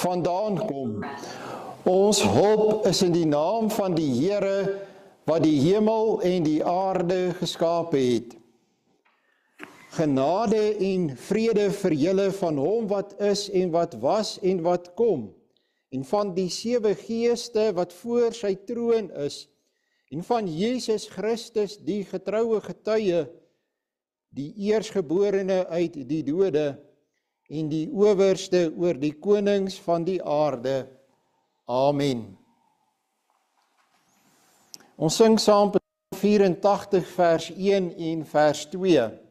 vandaan kom. Ons hulp is in die naam van die Here wat die hemel en die aarde geskape het. Genade en vrede vir julle van hom wat is en wat was en wat kom, en van die 7 geeste wat voor sy troon is, en van Jesus Christus, die getroue getuie, die eersgeborene uit die dode, en die owerste oor die konings van die aarde. Amen. Ons sing saam Psalm 84 vers 1 en vers 2.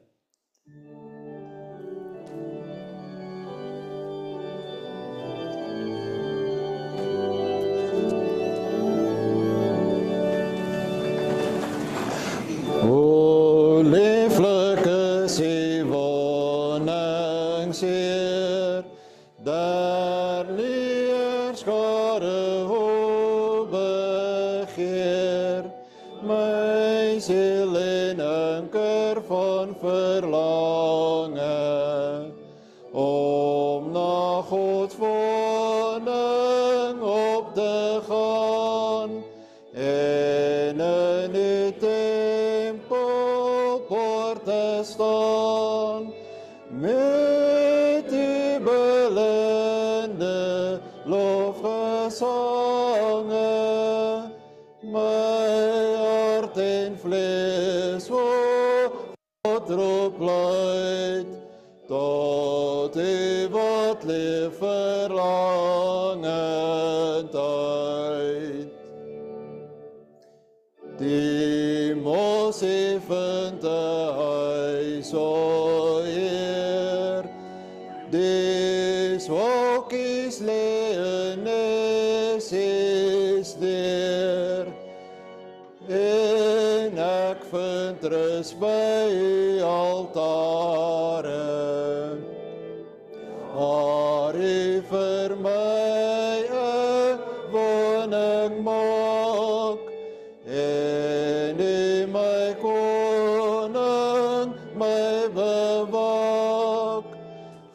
O lieflike se woningsheer, daar leer skare hoop begeer, my siel in anker van verlange, om na Gods woning op te gaan, en in die tempelpoort te staan, met die belende lofgesange, my hart en vlees wat roep luid, tot die wat leef verlangend uit. Die mosie vind 'n huis, o Heer, die swakkies lê in nesies deur, en ek vind rus by u altare, waar u vir my 'n woning maak, en u my koning, my bewaak.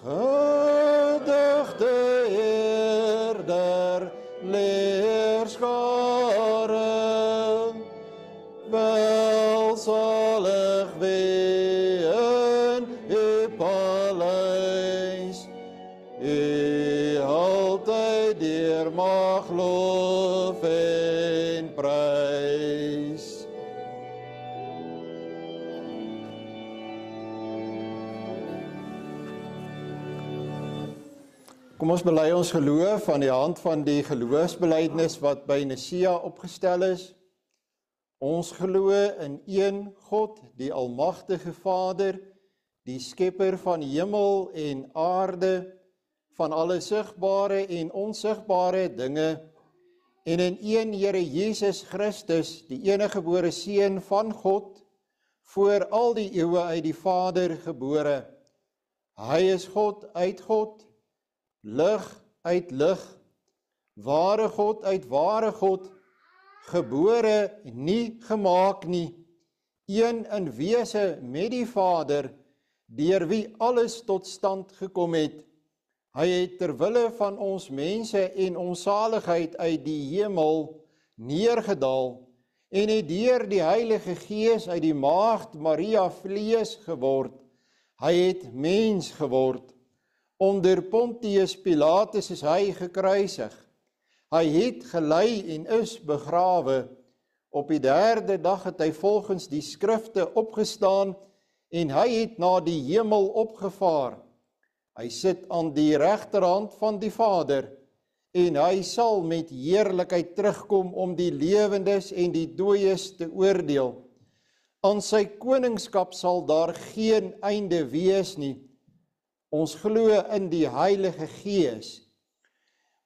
Gedigte Heerder, leerskare, welsalig wie in u paleis, u altyd deur mag loof en prys. Kom ons bely ons geloof aan die hand van die geloofsbelijdenis wat by Nicea opgestel is. Ons glo in een God, die almagtige Vader, die skepper van hemel en aarde, van alle sigbare en onsigbare dinge, en in een Here Jesus Christus, die eniggebore Seun van God, voor al die eeue uit die Vader gebore. Hy is God uit God, lig uit lig, ware God uit ware God, gebore, nie gemaak nie, een in wese met die Vader, deur wie alles tot stand gekom het. Hy het terwille van ons mense en ons saligheid uit die hemel neergedaal, en het deur die Heilige Gees uit die maagd Maria vlees geword. Hy het mens geword. Onder Pontius Pilatus is hy gekruisig. Hy het gelei en is begrawe. Op die 3de dag het hy volgens die skrifte opgestaan, en hy het na die hemel opgevaar. Hy sit aan die regterhand van die Vader, en hy sal met heerlikheid terugkom om die lewendes en die dooies te oordeel. Aan sy koningskap sal daar geen einde wees nie. Ons glo in die Heilige Gees,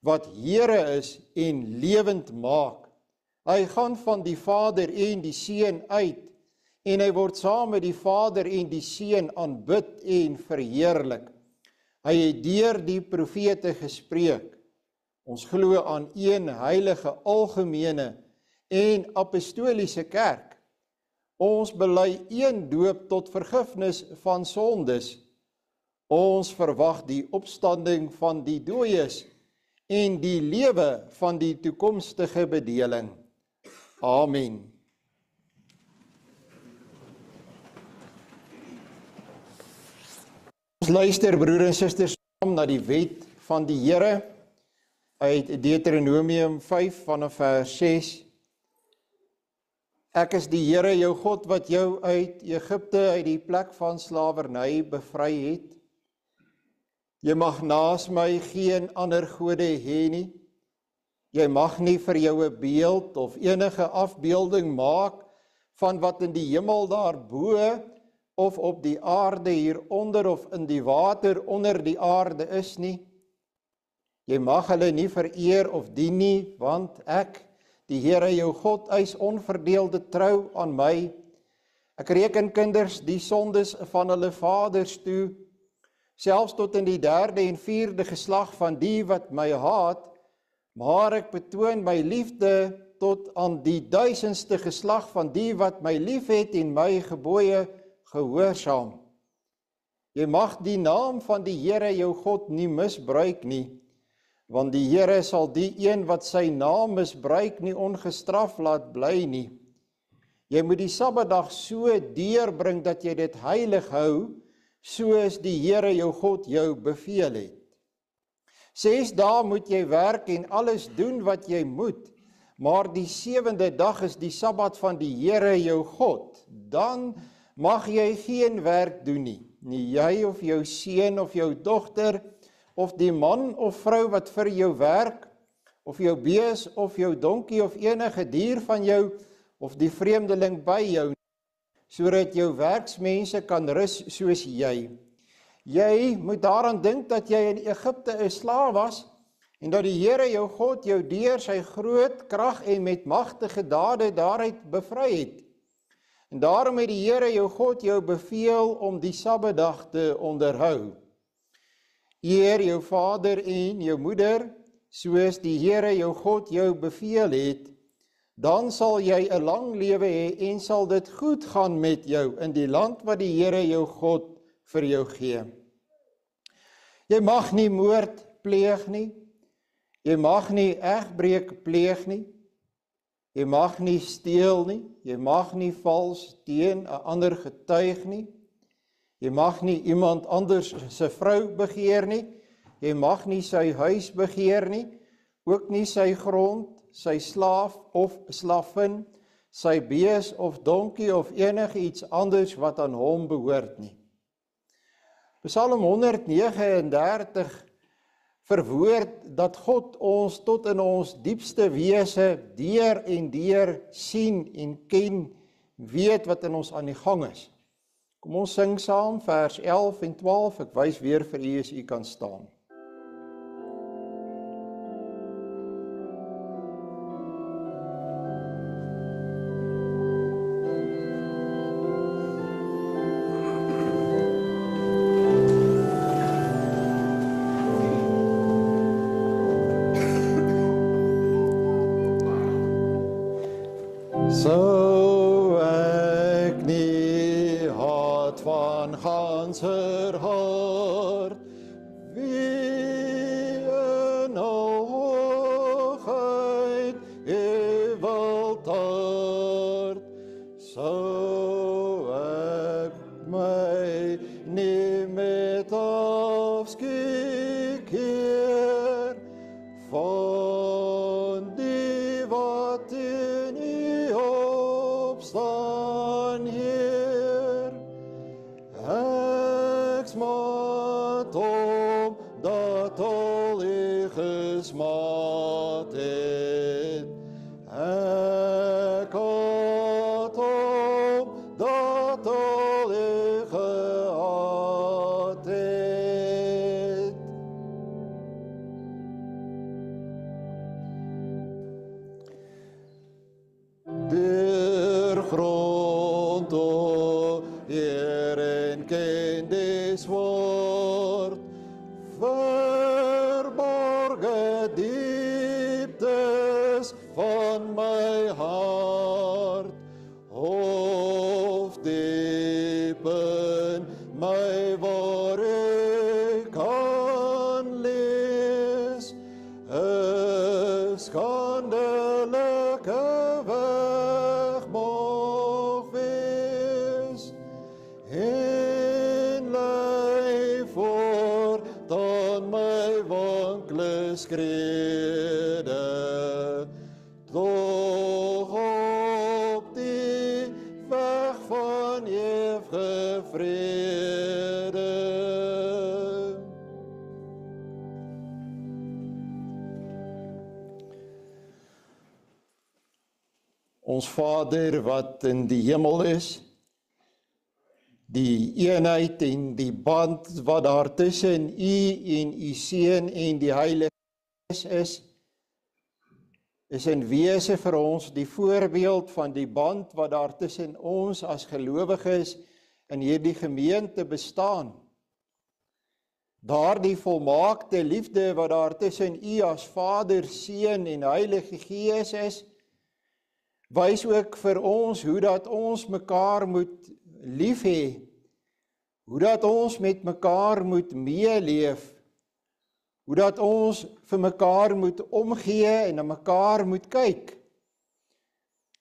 wat Here is en lewend maak. Hy gaan van die Vader en die Seun uit, en hy word saam met die Vader en die Seun aanbid en verheerlik. Hy het deur die profete gespreek. Ons glo aan een heilige, algemene en apostoliese kerk. Ons bely een doop tot vergifnis van sondes. Ons verwag die opstanding van die dooies en die lewe van die toekomstige bedeling. Amen. Ons luister, broer en susters, saam na die wet van die Here uit Deuteronomium 5 vanaf vers 6. Ek is die Here jou God wat jou uit Egipte, uit die plek van slawerny bevry het. Jy mag naas my geen ander gode hê nie. Jy mag nie vir jou 'n beeld of enige afbeelding maak van wat in die hemel daarbo of op die aarde hieronder of in die water onder die aarde is nie. Jy mag hulle nie vereer of dien nie, want ek, die Here jou God, eis onverdeelde trou aan my. Ek reken kinders die sondes van hulle vaders toe, selfs tot in die 3de en 4de geslag van die wat my haat, maar ek betoon my liefde tot aan die 1000ste geslag van die wat my liefhet en my gebooie gehoorsaam. Jy mag die naam van die Here jou God nie misbruik nie, want die Here sal die een wat sy naam misbruik nie ongestraf laat bly nie. Jy moet die Sabbatdag so deurbring dat jy dit heilig hou, soos die Here jou God jou beveel het. 6 dae moet jy werk en alles doen wat jy moet, maar die 7de dag is die Sabbat van die Here jou God. Dan mag jy geen werk doen nie, nie jy of jou seun of jou dogter, of die man of vrou wat vir jou werk, of jou bees of jou donkie of enige dier van jou, of die vreemdeling by jou, sodat jou werksmense kan rus soos jy. Jy moet daaraan dink dat jy in Egipte 'n slaaf was, en dat die Here jou God jou deur sy groot krag en met magtige dade daaruit bevry het. En daarom het die Here jou God jou beveel om die Sabbatdag te onderhou. Eer jou vader en jou moeder, soos die Here jou God jou beveel het, dan sal jy 'n lang lewe hê en sal dit goed gaan met jou in die land wat die Here jou God vir jou gee. Jy mag nie moord pleeg nie, jy mag nie egbreek pleeg nie, jy mag nie steel nie, jy mag nie vals teen 'n ander getuig nie, jy mag nie iemand anders se vrou begeer nie, jy mag nie sy huis begeer nie, ook nie sy grond, sy slaaf of slavin, sy bees of donkie of enige iets anders wat aan hom behoort nie. Psalm 139 verwoord dat God ons tot in ons diepste wese deur en deur sien en ken, weet wat in ons aan die gang is. Kom ons sing saam vers 11 en 12, ek wys weer vir u as u kan staan. Sou ek nie hart van ganser hart, wie in hoogheid eweltaard, sou ek my nie met afskeid keer van die wat in u opstaan, Heer. Ek smaat om dat al u gesmaat het. Ek haat om dat al u gehaat het. Deur grond, o Heer, en kennis word, verborge dieptes van my hart, of diep in my waar ek kan lees, skandelike weg mag wees, en lei voortaan my wankele skrede, doch op die weg van ewige vrede. Ons Vader wat in die hemel is, die eenheid en die band wat daar tussen U en U Seun en die Heilige Gees is in wese vir ons die voorbeeld van die band wat daar tussen ons as gelowiges in hierdie gemeente bestaan. Daardie volmaakte liefde wat daar tussen U as Vader, Seun en Heilige Gees is, wys ook vir ons hoe dat ons mekaar moet lief hê, hoe dat ons met mekaar moet meeleef, hoe dat ons vir mekaar moet omgee en na mekaar moet kyk.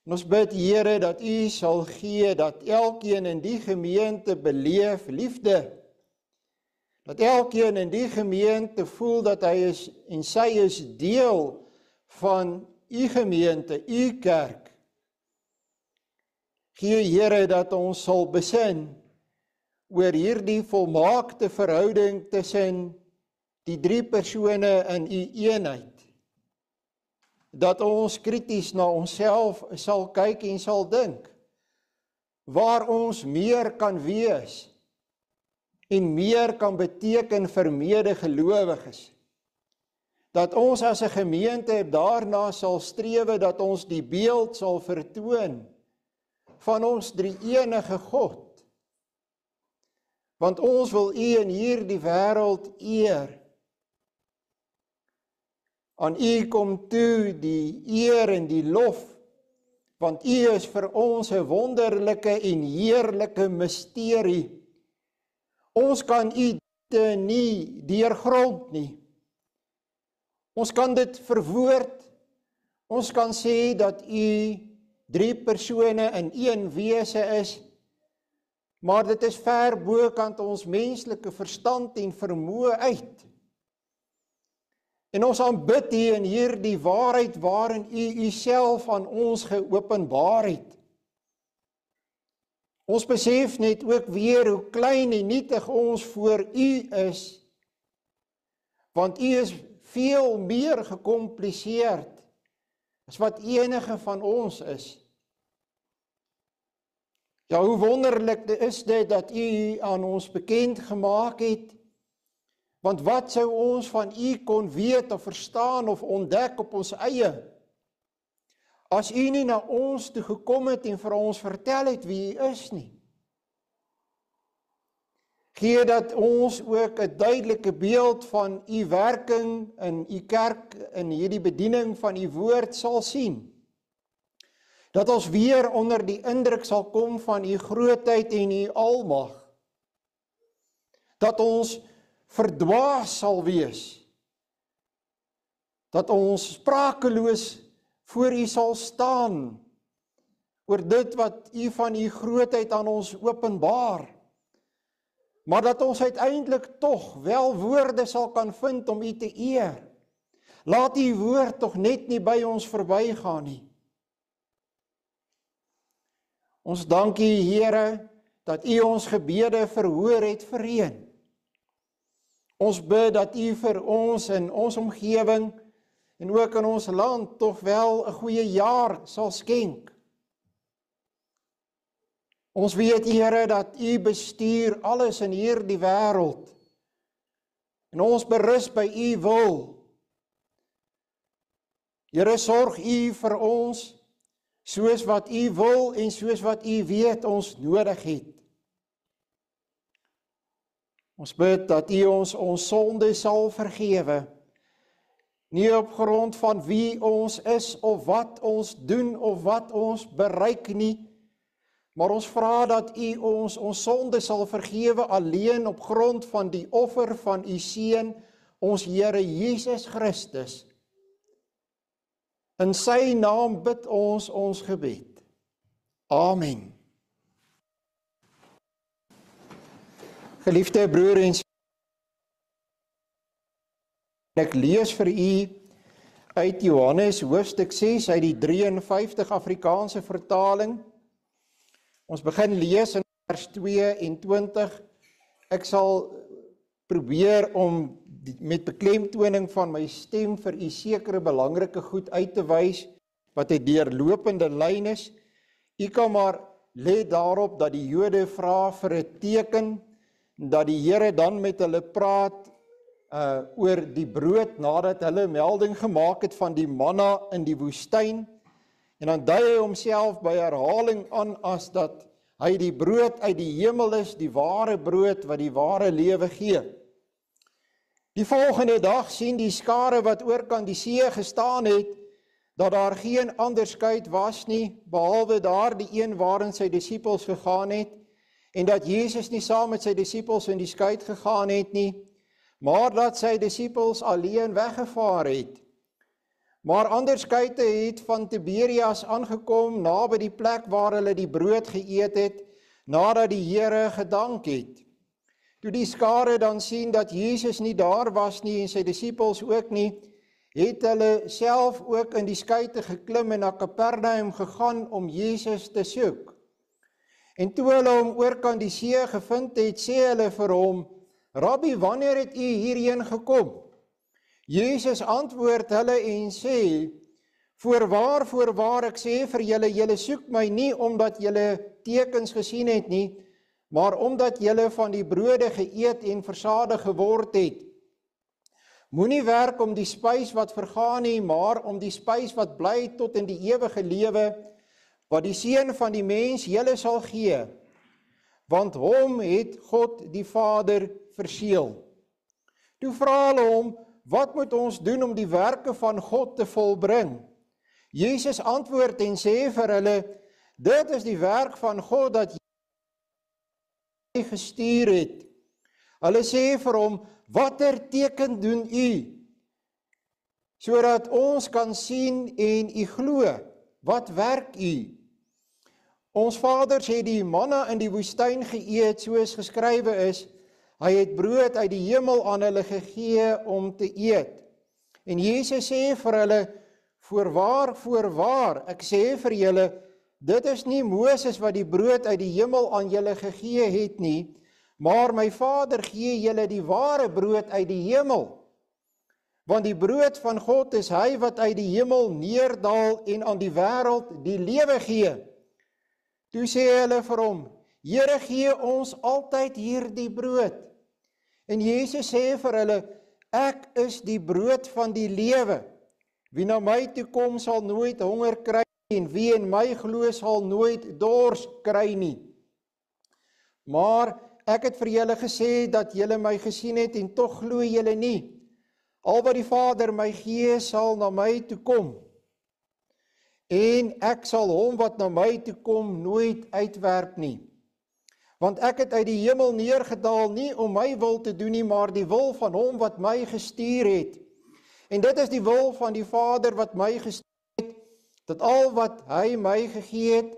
En ons bid, Here, dat U sal gee dat elkeen in die gemeente beleef liefde, dat elkeen in die gemeente voel dat hy is en sy is deel van U gemeente, U kerk. Gee, Here, dat ons sal besin oor hierdie volmaakte verhouding tussen die drie persone in U eenheid. Dat ons krities na onsself sal kyk en sal dink, waar ons meer kan wees en meer kan beteken vir medegelowiges. Dat ons as 'n gemeente daarna sal strewe dat ons die beeld sal vertoon van ons drie-enige God. Want ons wil U in hierdie wêreld eer. Aan U kom toe die eer en die lof, want U is vir ons 'n wonderlike en heerlike misterie. Ons kan U nie deurgrond nie. Ons kan dit verwoord, ons kan sê dat U drie persone in een wese is, maar dit is ver bokant ons menslike verstand en vermoë uit. En ons aanbid U in hierdie waarheid waarin U Uself aan ons geopenbaar het. Ons besef net ook weer hoe klein en nietig ons voor U is, want U is veel meer gecompliseerd as wat enige van ons is. Ja, hoe wonderlik is dit dat U aan ons bekend gemaak het, want wat sou ons van U kon weet of verstaan of ontdek op ons eie, as U nie na ons toe gekom het en vir ons vertel het wie U is nie. Gee dat ons ook 'n duidelike beeld van U werking in U kerk, in hierdie bediening van U woord sal sien. Dat ons weer onder die indruk sal kom van U grootheid en U almag. Dat ons verdwaas sal wees. Dat ons sprakeloos voor U sal staan oor dit wat U van U grootheid aan ons openbaar. Maar dat ons uiteindelik tog wel woorde sal kan vind om U te eer. Laat U woord tog net nie by ons verbygaan nie. Ons dank U, Here, dat U ons gebede verhoor het vereen. Ons bid dat U vir ons in ons omgewing en ook in ons land tog wel 'n goeie jaar sal skenk. Ons weet, Here, dat U bestuur alles in hierdie wêreld. En ons berus by U wil. Here, sorg U vir ons, soos wat U wil en soos wat U weet ons nodig het. Ons bid dat U ons sonde sal vergewe, nie op grond van wie ons is of wat ons doen of wat ons bereik nie, maar ons vra dat U ons sonde sal vergewe alleen op grond van die offer van U Seun, ons Here Jesus Christus. In sy naam bid ons gebed. Amen. Geliefde broer en suster, ek lees vir u uit Johannes hoofstuk 6 uit die 53 Afrikaanse vertaling. Ons begin lees in vers 22. Ek sal probeer om met beklemtoning van my stem vir u sekere belangrike goed uit te wys, wat 'n deurlopende lyn is. U kan maar let daarop dat die Jode vra vir 'n teken, dat die Here dan met hulle praat oor die brood, nadat hulle melding gemaak het van die manna in die woestyn, en dan dui hy homself by herhaling aan as dat hy die brood uit die hemel is, die ware brood wat die ware lewe gee. Die volgende dag sien die skare wat oorkant die see gestaan het, dat daar geen onderskeid was nie, behalwe daar die een waarin sy disippels gegaan het, en dat Jesus nie saam met sy disippels in die skuit gegaan het nie, maar dat sy disippels alleen weggevaar het. Maar ander skuite het van Tiberias aangekom, naby die plek waar hulle die brood geëet het, nadat die Here gedank het. Toe die skare dan sien dat Jesus nie daar was nie en sy disippels ook nie, het hulle self ook in die skuite geklim en na Kapernaum gegaan om Jesus te soek. En toe hulle hom oorkant die see gevind het, sê hulle vir hom, Rabbi, wanneer het u hierheen gekom? Jesus antwoord hulle en sê, Voorwaar, ek sê vir julle, julle soek my nie omdat julle tekens gesien het nie, maar omdat julle van die brode geëet en versadig geword het. Moenie werk om die spys wat vergaan nie, maar om die spys wat bly tot in die ewige lewe, wat die Seun van die mens julle sal gee, want hom het God die Vader verseël. Toe vra hulle hom, wat moet ons doen om die werke van God te volbring? Jesus antwoord en sê vir hulle, dit is die werk van God dat hy gestuur het. Hulle sê vir hom, watter teken doen u? Sodat ons kan sien en u glo, wat werk u? Ons vaders het die manna in die woestyn geëet, soos geskrywe is, hy het brood uit die hemel aan hulle gegee om te eet. En Jesus sê vir hulle, Voorwaar, ek sê vir julle, dit is nie Moses wat die brood uit die hemel aan julle gegee het nie, maar my Vader gee julle die ware brood uit die hemel. Want die brood van God is hy wat uit die hemel neerdal en aan die wêreld die lewe gee. Toe sê hulle vir hom, Here, gee ons altyd hierdie brood. En Jesus sê vir hulle, ek is die brood van die lewe. Wie na my toe kom sal nooit honger kry en wie in my glo sal nooit dors kry nie. Maar ek het vir julle gesê dat julle my gesien het en tog glo julle nie. Al wat die Vader my gee sal na my toe kom. En ek sal hom wat na my toe kom nooit uitwerp nie. Want ek het uit die hemel neergedaal nie om my wil te doen nie, maar die wil van hom wat my gestuur het. En dit is die wil van die Vader wat my gestuur het, dat al wat hy my gegee het,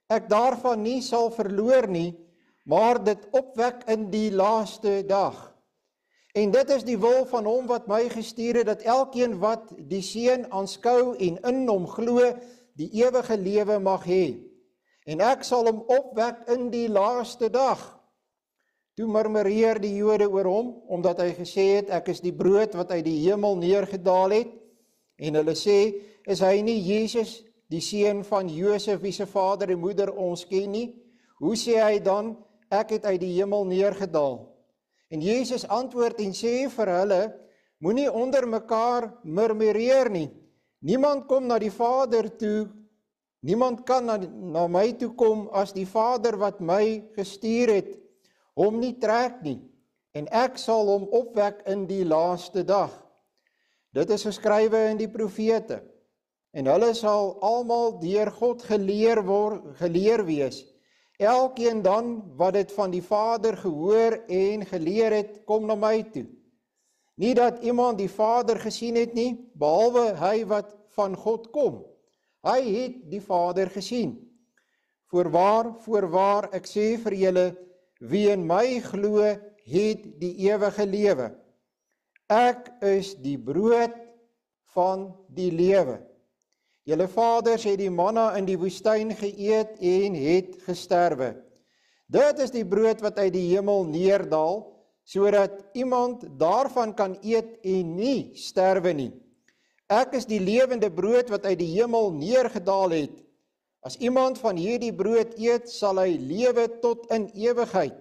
ek daarvan nie sal verloor nie, maar dit opwek in die laaste dag. En dit is die wil van hom wat my gestuur het, dat elkeen wat die Seun aanskou en in hom glo, die ewige lewe mag hê. En ek sal hom opwek in die laaste dag. Toe murmureer die Jode oor hom, omdat hy gesê het, ek is die brood wat uit die hemel neergedaal het. En hulle sê, is hy nie Jesus, die seun van Josef, wie se vader en moeder ons ken nie? Hoe sê hy dan, ek het uit die hemel neergedaal? En Jesus antwoord en sê vir hulle, moenie onder mekaar murmureer nie. Niemand kom na die Vader toe, niemand kan na my toe kom as die Vader wat my gestuur het, hom nie trek nie, en ek sal hom opwek in die laaste dag. Dit is geskrywe in die profete, en hulle sal almal deur God geleer wees. Elkeen dan wat dit van die Vader gehoor en geleer het, kom na my toe. Nie dat iemand die Vader gesien het nie, behalwe hy wat van God kom. Hy het die Vader gesien. Voorwaar, ek sê vir julle, wie in my glo, het die ewige lewe. Ek is die brood van die lewe. Julle vaders het die manna in die woestyn geëet en het gesterwe. Dit is die brood wat uit die hemel neerdal, sodat iemand daarvan kan eet en nie sterwe nie. Ek is die lewende brood wat uit die hemel neergedaal het. As iemand van hierdie brood eet, sal hy lewe tot in ewigheid.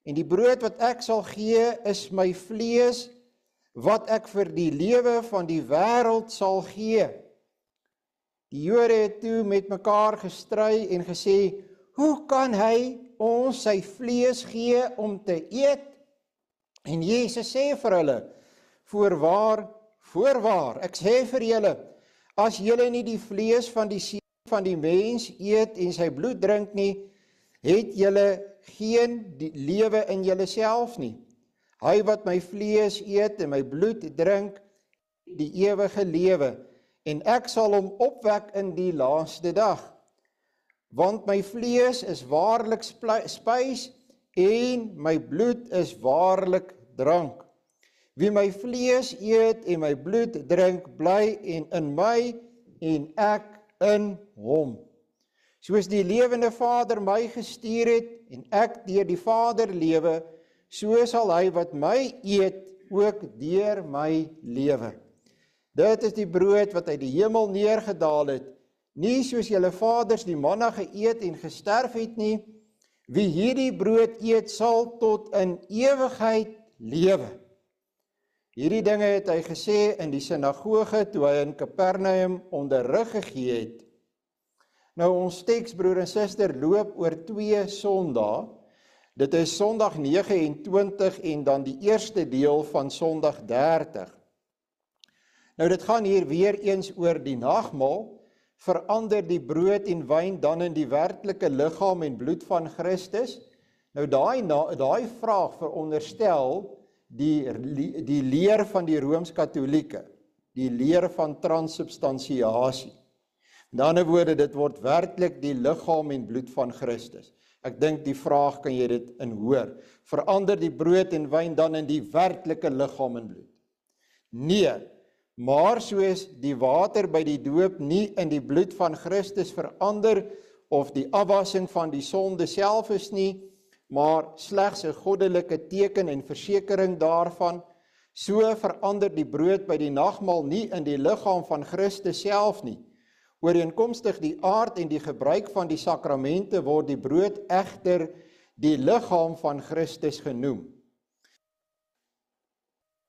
En die brood wat ek sal gee, is my vlees, wat ek vir die lewe van die wêreld sal gee. Die Jode het toe met mekaar gestry en gesê, hoe kan hy ons sy vlees gee om te eet? En Jesus sê vir hulle, voorwaar, ek sê vir julle, as julle nie die vlees van die seun van die mens eet en sy bloed drink nie, het julle geen lewe in julle self nie. Hy wat my vlees eet en my bloed drink, die ewige lewe, en ek sal hom opwek in die laaste dag. Want my vlees is waarlik spys en my bloed is waarlik drank. Wie my vlees eet en my bloed drink, bly in my en ek in hom. Soos die lewende Vader my gestuur het en ek deur die Vader lewe, so sal hy wat my eet ook deur my lewe. Dit is die brood wat uit die hemel neergedaal het, nie soos julle vaders die manna geëet en gesterf het nie. Wie hierdie brood eet, sal tot in ewigheid lewe. Hierdie dinge het hy gesê in die sinagoge toe hy in Kapernaum onderrig gegee het. Nou ons teks, broer en suster, loop oor 2 Sondae. Dit is Sondag 29 en dan die eerste deel van Sondag 30. Nou dit gaan hier weer eens oor die nagmaal, verander die brood en wyn dan in die werklike liggaam en bloed van Christus. Nou daai vraag veronderstel die leer van die Rooms-Katholieke, die leer van transubstansiasie. Met ander woorde, dit word werklik die liggaam en bloed van Christus. Ek dink die vraag kan jy dit in hoor. Verander die brood en wyn dan in die werklike liggaam en bloed? Nee, maar soos die water by die doop nie in die bloed van Christus verander of die afwassing van die sonde self is nie, maar slegs 'n goddelike teken en versekering daarvan, so verander die brood by die nagmaal nie in die liggaam van Christus self nie. Ooreenkomstig die aard en die gebruik van die sakramente word die brood egter die liggaam van Christus genoem.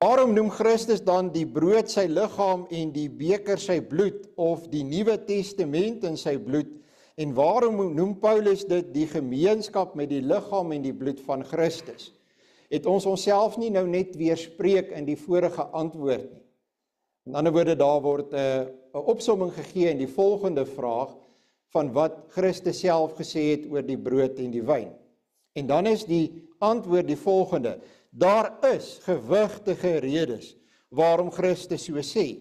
Waarom noem Christus dan die brood sy liggaam en die beker sy bloed, of die Nuwe Testament in sy bloed? En waarom noem Paulus dit die gemeenskap met die liggaam en die bloed van Christus? Het ons onsself nie nou net weerspreek in die vorige antwoord nie? In ander woorde, daar word 'n opsomming gegee in die volgende vraag van wat Christus self gesê het oor die brood en die wyn. En dan is die antwoord die volgende: daar is gewigtige redes waarom Christus so sê.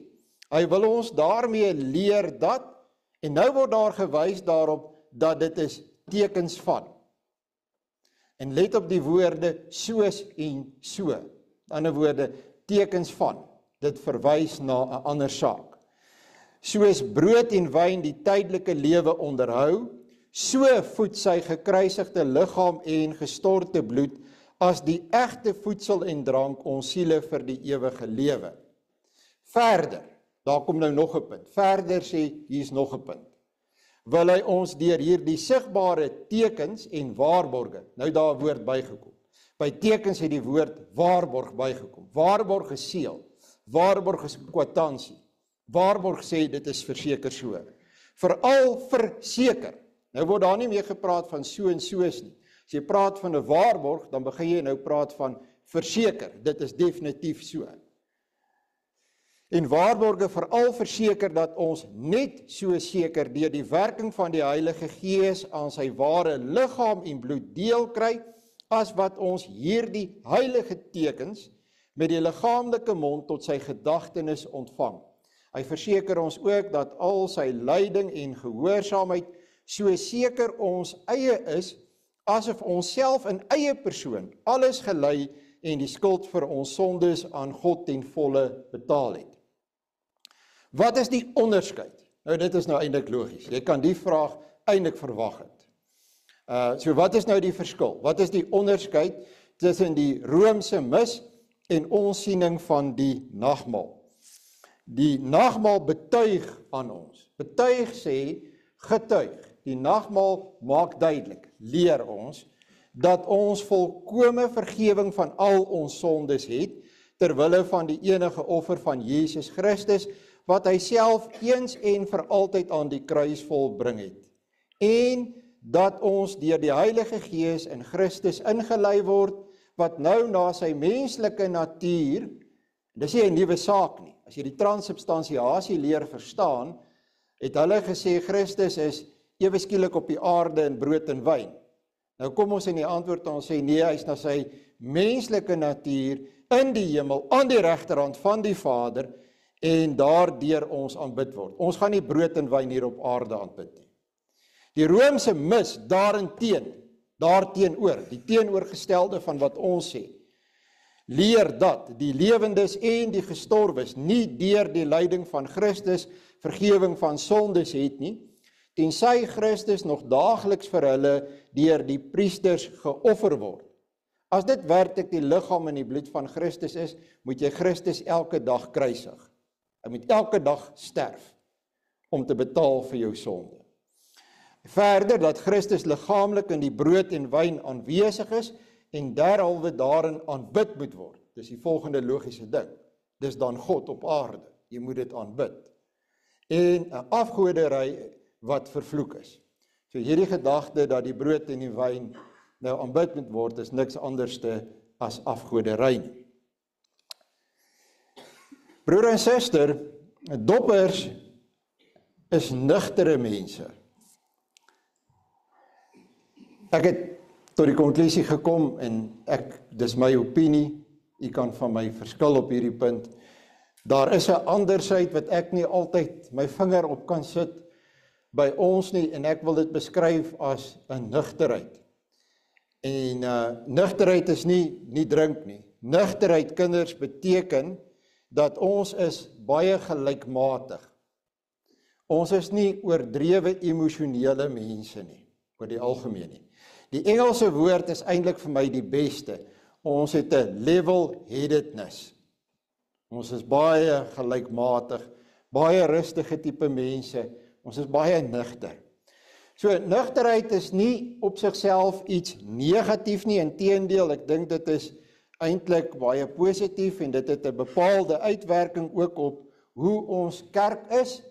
Hy wil ons daarmee leer dat, en nou word daar gewys daarop dat dit is tekens van. En let op die woorde soos en so. In ander woorde, tekens van. Dit verwys na 'n ander saak. Soos brood en wyn die tydelike lewe onderhou, so voed sy gekruisigde liggaam en gestorte bloed as die egte voedsel en drank ons siele vir die ewige lewe. Verder, daar kom nou nog 'n punt. Verder sê, hier's nog 'n punt. Wil hy ons deur hierdie sigbare tekens en waarborge, nou daar 'n woord bygekom. By tekens het die woord waarborg bygekom. Waarborg is seël. Waarborg is kwitansie. Waarborg sê dit is verseker so. Veral verseker. Nou word daar nie meer gepraat van so en soos nie. As jy praat van 'n waarborg, dan begin jy nou praat van verseker. Dit is definitief so. En waarborge veral verseker dat ons net so seker deur die werking van die Heilige Gees aan sy ware liggaam en bloed deel kry, as wat ons hierdie heilige tekens met die liggaamlike mond tot sy gedagtenis ontvang. Hy verseker ons ook dat al sy lyding en gehoorsaamheid so seker ons eie is, asof ons self in eie persoon alles gelei en die skuld vir ons sondes aan God ten volle betaal het. Wat is die onderskeid? Nou dit is nou eintlik logies. Jy kan die vraag eintlik verwag het. So wat is nou die verskil? Wat is die onderskeid tussen die Romeinse mis en ons siening van die nagmaal? Die nagmaal betuig aan ons. Betuig sê getuig. Die nagmaal maak duidelik, leer ons, dat ons volkome vergewing van al ons sondes het, terwille van die enige offer van Jesus Christus, wat hy self eens en vir altyd aan die kruis volbring het. En dat ons deur die Heilige Gees in Christus ingelei word, wat nou na sy menslike natuur, dis nie 'n nuwe saak nie. As jy die transubstansiasie leer verstaan, het hulle gesê Christus is ewe skielik op die aarde in brood en wyn. Nou kom ons in die antwoord ons sê nee, hy is na sy menslike natuur in die hemel, aan die regterhand van die Vader, en daardeur ons aanbid word. Ons gaan nie brood en wyn hier op aarde aanbid nie. Die Romeinse mis daarteenoor, die teenoorgestelde van wat ons sê, leer dat die lewendes en die gestorwes nie deur die lyding van Christus vergewing van sondes het nie, tensy Christus nog daagliks vir hulle deur die priesters geoffer word. As dit werklik die liggaam en die bloed van Christus is, moet jy Christus elke dag kruisig. Hy moet elke dag sterf om te betaal vir jou sonde. Verder dat Christus liggaamlik in die brood en wyn aanwesig is en derhalwe daarin aanbid moet word. Dis die volgende logiese ding. Dis dan God op aarde. Jy moet dit aanbid. En 'n afgoderry wat vervloek is. So hierdie gedagte dat die brood en die wyn nou aanbid moet word, is niks anderste as afgoderry nie. Broer en suster, doppers is nugtere mense. Ek het tot die konklusie gekom en dis my opinie, u kan van my verskil op hierdie punt. Daar is 'n andersheid wat ek nie altyd my vinger op kan sit by ons nie, en ek wil dit beskryf as 'n nugterheid. En nugterheid is nie drink nie. Nugterheid, kinders, beteken dat ons is baie gelykmatig. Ons is nie oordrewe emosionele mense nie, oor die algemeen nie. Die Engelse woord is eintlik vir my die beste. Ons het 'n level-headedness. Ons is baie gelykmatig, baie rustige tipe mense. Ons is baie nugter. So nugterheid is nie op sigself iets negatief nie, inteendeel, ek dink dit is eintlik baie positief en dit het 'n bepaalde uitwerking ook op hoe ons kerk is.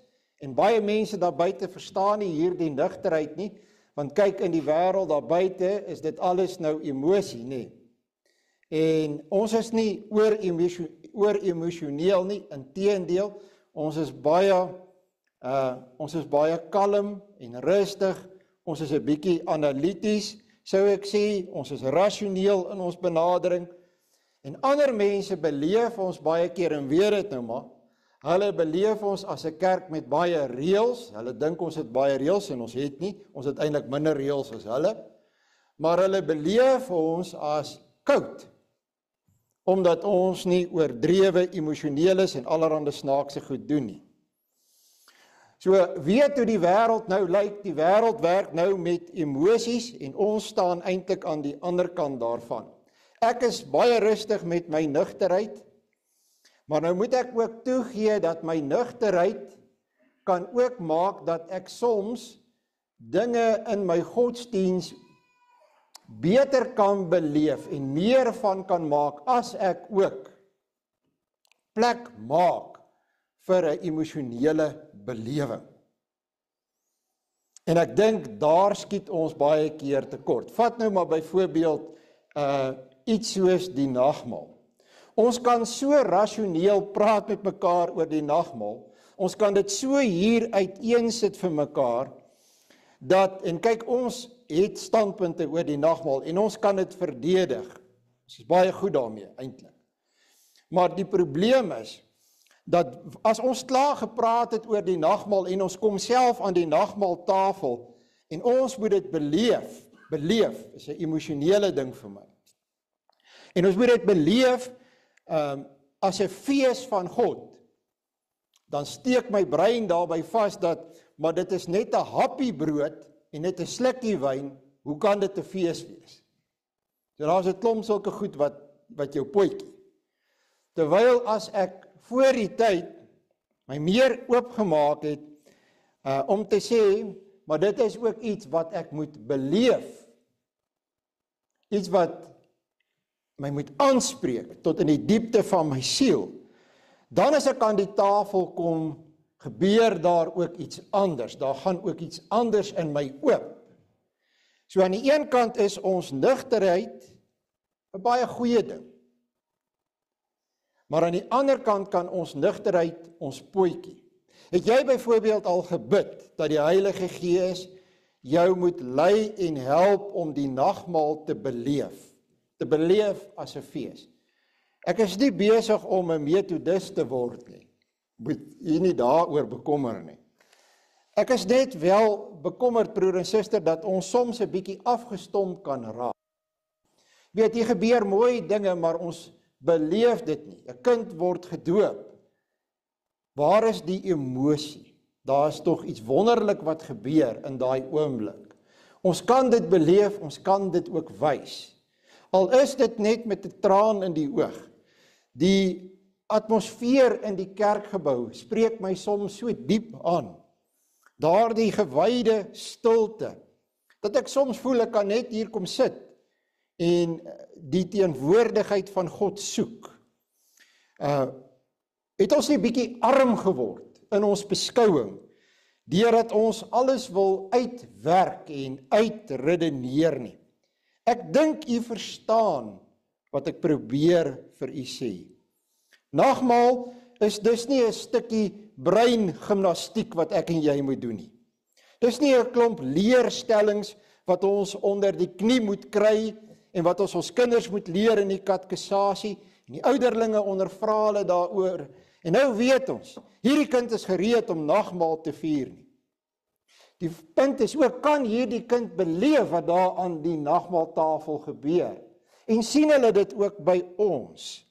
En baie mense daar buite verstaan nie hierdie nugterheid nie, want kyk, in die wêreld daar buite is dit alles nou emosie, nê. En ons is nie oor-emosioneel nie, inteendeel, ons is baie kalm en rustig, ons is 'n bietjie analities, sou ek sê, ons is rasioneel in ons benadering, en ander mense beleef ons baie keer, en weet dit nou maar, hulle beleef ons as 'n kerk met baie reëls, hulle dink ons het baie reëls, en ons het nie, ons het eintlik minder reëls as hulle, maar hulle beleef ons as koud, omdat ons nie oordrewe emosioneel is en allerhande snaakse goed doen nie. So weet hoe die wêreld nou lyk, die wêreld werk nou met emosies en ons staan eintlik aan die ander kant daarvan. Ek is baie rustig met my nugterheid, maar nou moet ek ook toegee dat my nugterheid kan ook maak dat ek soms dinge in my godsdiens beter kan beleef en meer van kan maak as ek ook plek maak vir 'n emosionele belewing. En ek dink daar skiet ons baie keer tekort. Vat nou maar byvoorbeeld iets soos die nagmaal. Ons kan so rasioneel praat met mekaar oor die nagmaal. Ons kan dit so hier uiteensit vir mekaar dat, en kyk, ons het standpunte oor die nagmaal en ons kan dit verdedig. Ons is baie goed daarmee eintlik. Maar die probleem is, dat as ons klaar gepraat het oor die nagmaal en ons kom self aan die nagmaaltafel en ons moet dit beleef is 'n emosionele ding vir my. En ons moet dit beleef as 'n fees van God. Dan steek my brein daarby vas dat, maar dit is net 'n happie brood en net 'n slukkie wyn, hoe kan dit 'n fees wees? So daar's 'n klomp sulke goed wat jou potjie. Terwyl as ek voor die tyd my meer oopgemaak het om te sê, maar dit is ook iets wat ek moet beleef. Iets wat my moet aanspreek tot in die diepte van my siel. Dan as ek aan die tafel kom, gebeur daar ook iets anders. Daar gaan ook iets anders in my oop. So aan die een kant is ons nugterheid 'n baie goeie ding. Maar aan die ander kant kan ons nugterheid ons potjie. Het jy byvoorbeeld al gebid dat die Heilige Gees jou moet lei en help om die nagmaal te beleef as 'n fees? Ek is nie besig om 'n metodist te word nie. Moet jy nie daaroor bekommer nie. Ek is net wel bekommerd, broer en suster, dat ons soms 'n bietjie afgestomp kan raak. Weet, hier gebeur mooi dinge, maar ons beleef dit nie. 'n Kind word gedoop. Waar is die emosie? Daar is tog iets wonderlik wat gebeur in daai oomblik. Ons kan dit beleef, ons kan dit ook wys. Al is dit net met 'n traan in die oog. Die atmosfeer in die kerkgebou spreek my soms so diep aan. Daardie gewyde stilte, dat ek soms voel ek kan net hier kom sit en die teenwoordigheid van God soek. Het ons nie bietjie arm geword in ons beskouing, deurdat ons alles wil uitwerk en uitredeneer nie. Ek dink u verstaan wat ek probeer vir u sê. Nagmaal is dus nie 'n stukkie breingimnastiek wat ek en jy moet doen nie. Dis nie 'n klomp leerstellings wat ons onder die knie moet kry en wat ons kinders moet leer in die katekisasie en die ouderlinge ondervra hulle daaroor. En nou weet ons, hierdie kind is gereed om nagmaal te vier nie. Die punt is ook, kan hierdie kind beleef wat daar aan die nagmaaltafel gebeur? En sien hulle dit ook by ons?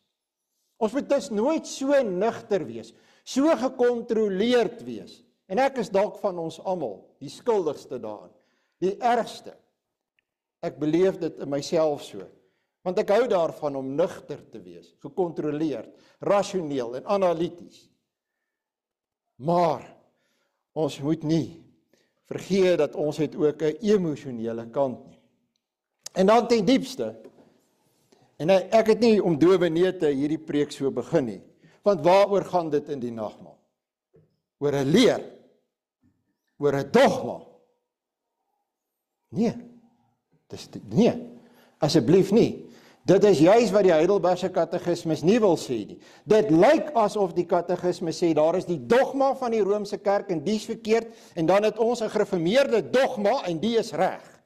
Ons moet dus nooit so nugter wees, so gekontroleerd wees. En ek is dalk van ons almal die skuldigste daarin, die ergste. Ek beleef dit in myself so, want ek hou daarvan om nugter te wees, gekontroleerd, rasioneel en analities. Maar ons moet nie vergeet dat ons het ook 'n emosionele kant nie. En dan ten diepste, en ek het nie om dowe neute hierdie preek so begin nie, want waaroor gaan dit in die nagmaal? Oor 'n leer? Oor 'n dogma? Nee, asseblief nie. Dit is juis wat die Heidelbergse katekismes nie wil sê nie. Dit lyk asof die katekismes sê, daar is die dogma van die Romeinse kerk en die is verkeerd, en dan het ons 'n gereformeerde dogma en die is reg.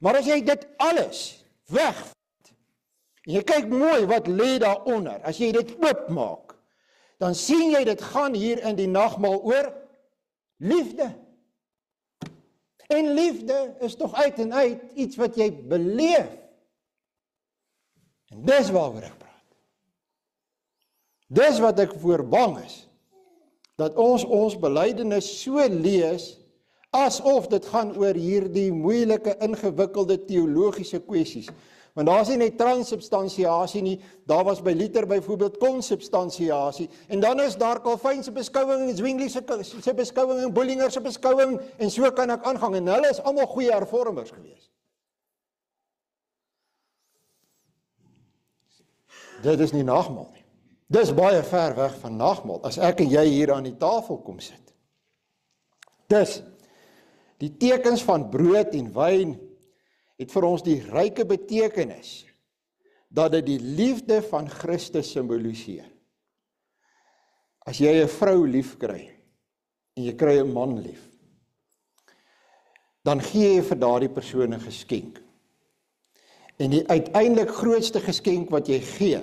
Maar as jy dit alles wegvat, en jy kyk mooi wat lê daaronder, as jy dit oopmaak, dan sien jy dit gaan hier in die nagmaal oor liefde. En liefde is tog uit en uit iets wat jy beleef. En dis waaroor ek praat. Dis wat ek voor bang is, dat ons belydenis so lees, asof dit gaan oor hierdie moeilike, ingewikkelde teologiese kwessies. Want daar is nie net transsubstansiasie nie, daar was by Luther byvoorbeeld konsubstansiasie, en dan is daar Calvin se beskouing, en Zwingli se beskouing, en Bullinger se beskouing, en so kan ek aangang, en hulle is almal goeie hervormers gewees. Dit is nie nagmaal nie. Dis baie ver weg van nagmaal, as ek en jy hier aan die tafel kom sit. Dis, die tekens van brood en wyn, het vir ons die ryke betekenis, dat dit die liefde van Christus simboliseer. As jy 'n vrou lief kry, en jy kry 'n man lief, dan gee jy vir daardie persoon 'n geskenk. En die uiteindelik grootste geskenk wat jy gee,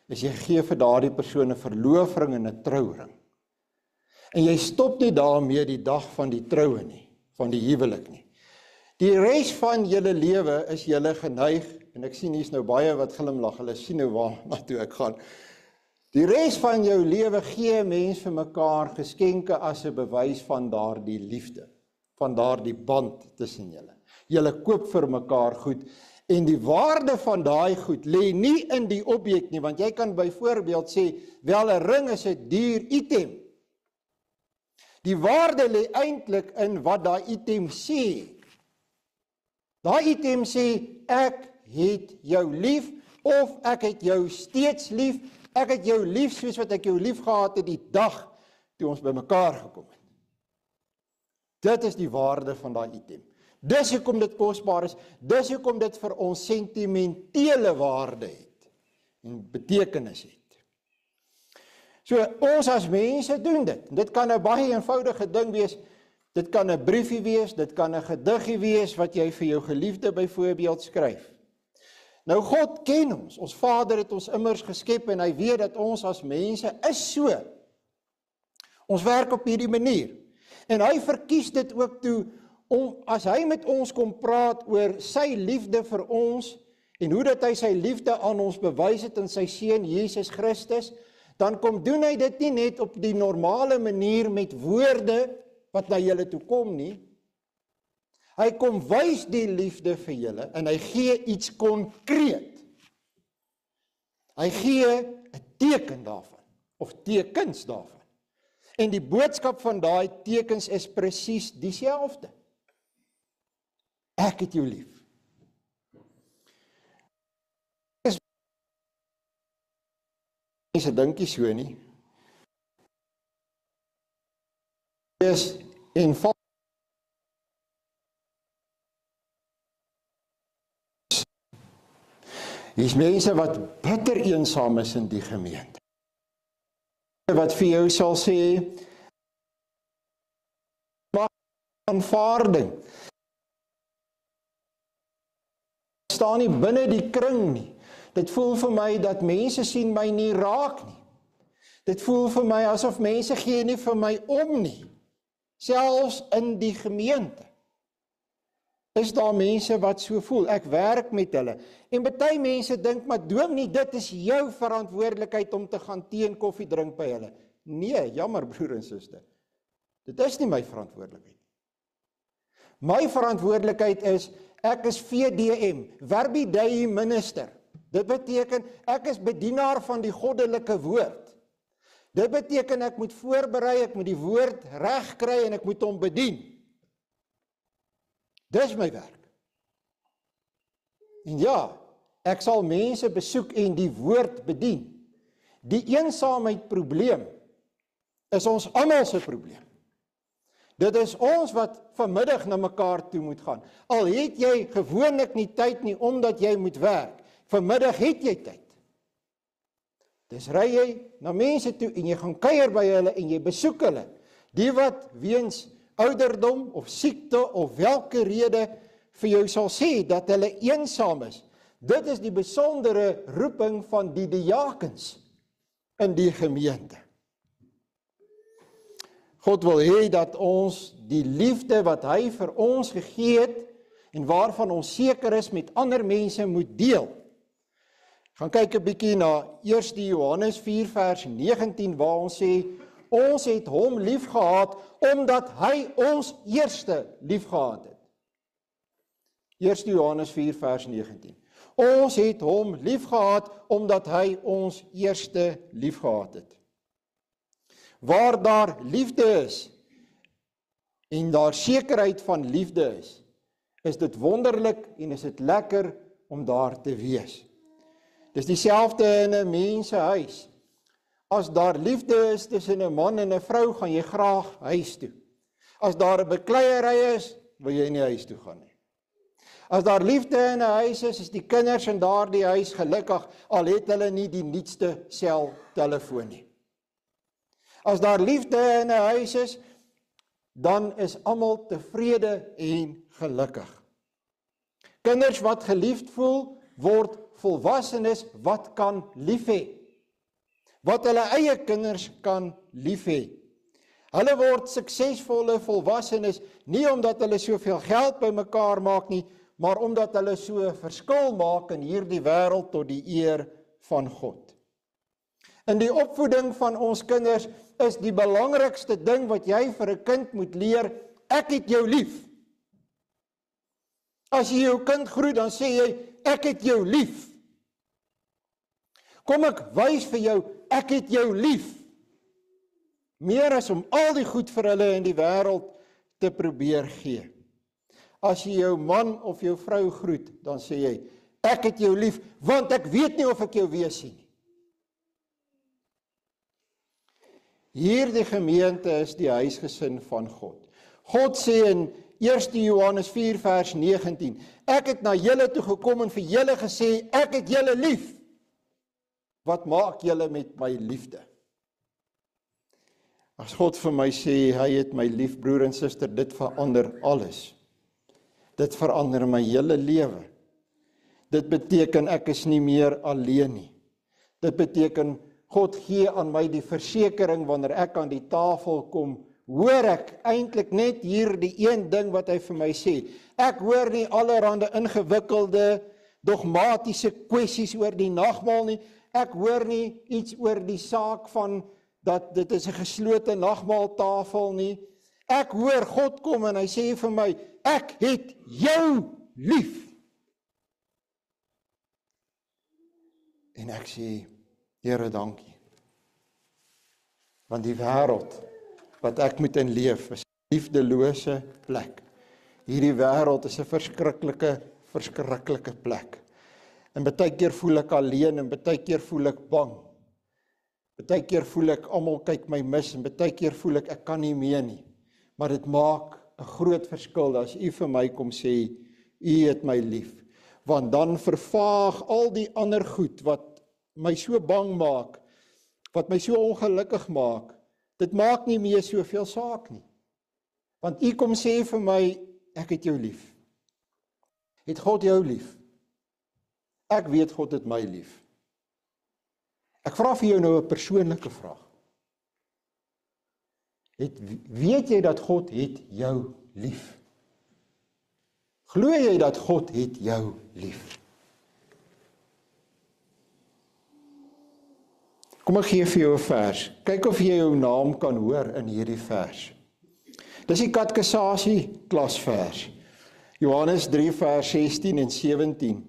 is jy gee vir daardie persoon 'n verloofring en 'n trouring. En jy stop nie daarmee die dag van die troue nie, van die huwelik nie. Die res van julle lewe is julle geneig, en ek sien hier's nou baie wat glimlag, hulle sien nou waar na toe ek gaan. Die res van jou lewe gee mens vir mekaar geskenke as 'n bewys van daardie liefde, van daardie band tussen julle. Julle koop vir mekaar goed, en die waarde van daai goed lê nie in die objek nie, want jy kan byvoorbeeld sê, wel 'n ring is 'n duur item. Die waarde lê eintlik in wat daai item sê. Daai item sê, ek het jou lief, of ek het jou steeds lief, ek het jou lief soos wat ek jou lief gehad het die dag toe ons by mekaar gekom het. Dit is die waarde van daai item. Dis hoekom dit kosbaar is, dis hoekom dit vir ons sentimentele waarde het en betekenis het. So, ons as mense doen dit. Dit kan 'n baie eenvoudige ding wees, dit kan 'n briefie wees, dit kan 'n gediggie wees wat jy vir jou geliefde byvoorbeeld skryf. Nou God ken ons Vader het ons immers geskep en hy weet dat ons as mense is so. Ons werk op hierdie manier. En hy verkies dit ook toe, as hy met ons kom praat oor sy liefde vir ons, en hoe dat hy sy liefde aan ons bewys het in sy seun Jesus Christus, dan kom doen hy dit nie net op die normale manier met woorde, wat na julle toe kom nie. Hy kom wys die liefde vir julle, en hy gee iets konkreet. Hy gee 'n teken daarvan, of tekens daarvan. En die boodskap van daai tekens is presies dieselfde. Ek het jou lief. Mense dink nie so nie. Is eenvoudig. Hier's mense wat bitter eensaam is in die gemeente. Wat vir jou sal sê, maar aanvaarding. Staan nie binne die kring nie. Dit voel vir my dat mense sien my nie raak nie. Dit voel vir my asof mense gee nie vir my om nie. Selfs in die gemeente. Is daar mense wat so voel, ek werk met hulle. En baie mense dink, maar dominee, dit is jou verantwoordelikheid om te gaan tee en koffie drink by hulle. Nee, jammer broer en suster. Dit is nie my verantwoordelikheid. My verantwoordelikheid is, ek is VDM, Verbi Dei Minister. Dit beteken, ek is bedienaar van die goddelike woord. Dit beteken, ek moet voorberei, ek moet die woord reg kry en ek moet hom bedien. Dis my werk. En ja, ek sal mense besoek en die woord bedien. Die eensaamheid probleem is ons almal se probleem. Dit is ons wat vanmiddag na mekaar toe moet gaan. Al het jy gewoonlik nie tyd nie, omdat jy moet werk. Vanmiddag het jy tyd. Dis ry jy na mense toe en jy gaan kuier by hulle en jy besoek hulle. Die wat weens ouderdom of siekte of welke rede vir jou sal sê dat hulle eensaam is. Dit is die besondere roeping van die diakens in die gemeente. God wil hê dat ons die liefde wat hy vir ons gegee het en waarvan ons seker is met ander mense moet deel. Gaan kyk 'n bietjie na 1 Johannes 4 vers 19 waar ons sê, ons het hom lief gehad omdat hy ons eerste lief gehad het. 1 Johannes 4 vers 19. Ons het hom lief gehad omdat hy ons eerste lief gehad het. Waar daar liefde is en daar sekerheid van liefde is dit wonderlik en is dit lekker om daar te wees. Dis dieselfde in 'n mens se huis. As daar liefde is tussen 'n man en 'n vrou, gaan jy graag huis toe. As daar 'n bekleierery is, wil jy nie huis toe gaan nie. As daar liefde in 'n huis is die kinders in daardie huis gelukkig, al het hulle nie die nuutste seltelefoon nie. As daar liefde in 'n huis is, dan is almal tevrede en gelukkig. Kinders wat geliefd voel, word volwassenes wat kan lief hê. wat hulle eie kinders kan lief hê. Hulle word suksesvolle volwassenes, nie omdat hulle soveel geld bymekaar maak nie, maar omdat hulle so 'n verskil maak in hierdie wêreld tot die eer van God. In die opvoeding van ons kinders is die belangrikste ding wat jy vir 'n kind moet leer, ek het jou lief. As jy jou kind groet, dan sê jy, ek het jou lief. Kom ek wys vir jou, ek het jou lief. Meer as om al die goed vir hulle in die wêreld te probeer gee. As jy jou man of jou vrou groet, dan sê jy, ek het jou lief, want ek weet nie of ek jou weer sien nie. Hierdie gemeente is die huisgesin van God. God sê in 1 Johannes 4 vers 19, ek het na julle toe gekom en vir julle gesê, ek het julle lief. Wat maak julle met my liefde? As God vir my sê, hy het my lief, broer en suster, dit verander alles. Dit verander my hele lewe. Dit beteken ek is nie meer alleen nie. Dit beteken God gee aan my die versekering wanneer ek aan die tafel kom, hoor ek eintlik net hier die een ding wat hy vir my sê. Ek hoor nie allerhande ingewikkelde, dogmatiese kwessies oor die nagmaal nie. Ek hoor nie iets oor die saak van dat dit is 'n geslote nagmaaltafel nie. Ek hoor God kom en hy sê vir my, ek het jou lief. En ek sê, Here, dankie. Want die wêreld wat ek moet in leef is 'n liefdelose plek. Hierdie wêreld is 'n verskriklike plek. En baie keer voel ek alleen en baie keer voel ek bang. Baie keer voel ek almal kyk my mis en baie keer voel ek kan nie meer nie. Maar dit maak 'n groot verskil as u vir my kom sê, u het my lief. Want dan vervaag al die ander goed wat my so bang maak, wat my so ongelukkig maak, dit maak nie meer soveel saak nie. Want u kom sê vir my, ek het jou lief. Het God jou lief? Ek weet God het my lief. Ek vra vir jou nou 'n persoonlike vraag. Weet jy dat God het jou lief? Glo jy dat God het jou lief? Kom ek gee vir jou 'n vers. Kyk of jy jou naam kan hoor in hierdie vers. Dis die katekisasie klasvers. Johannes 3 vers 16 en 17.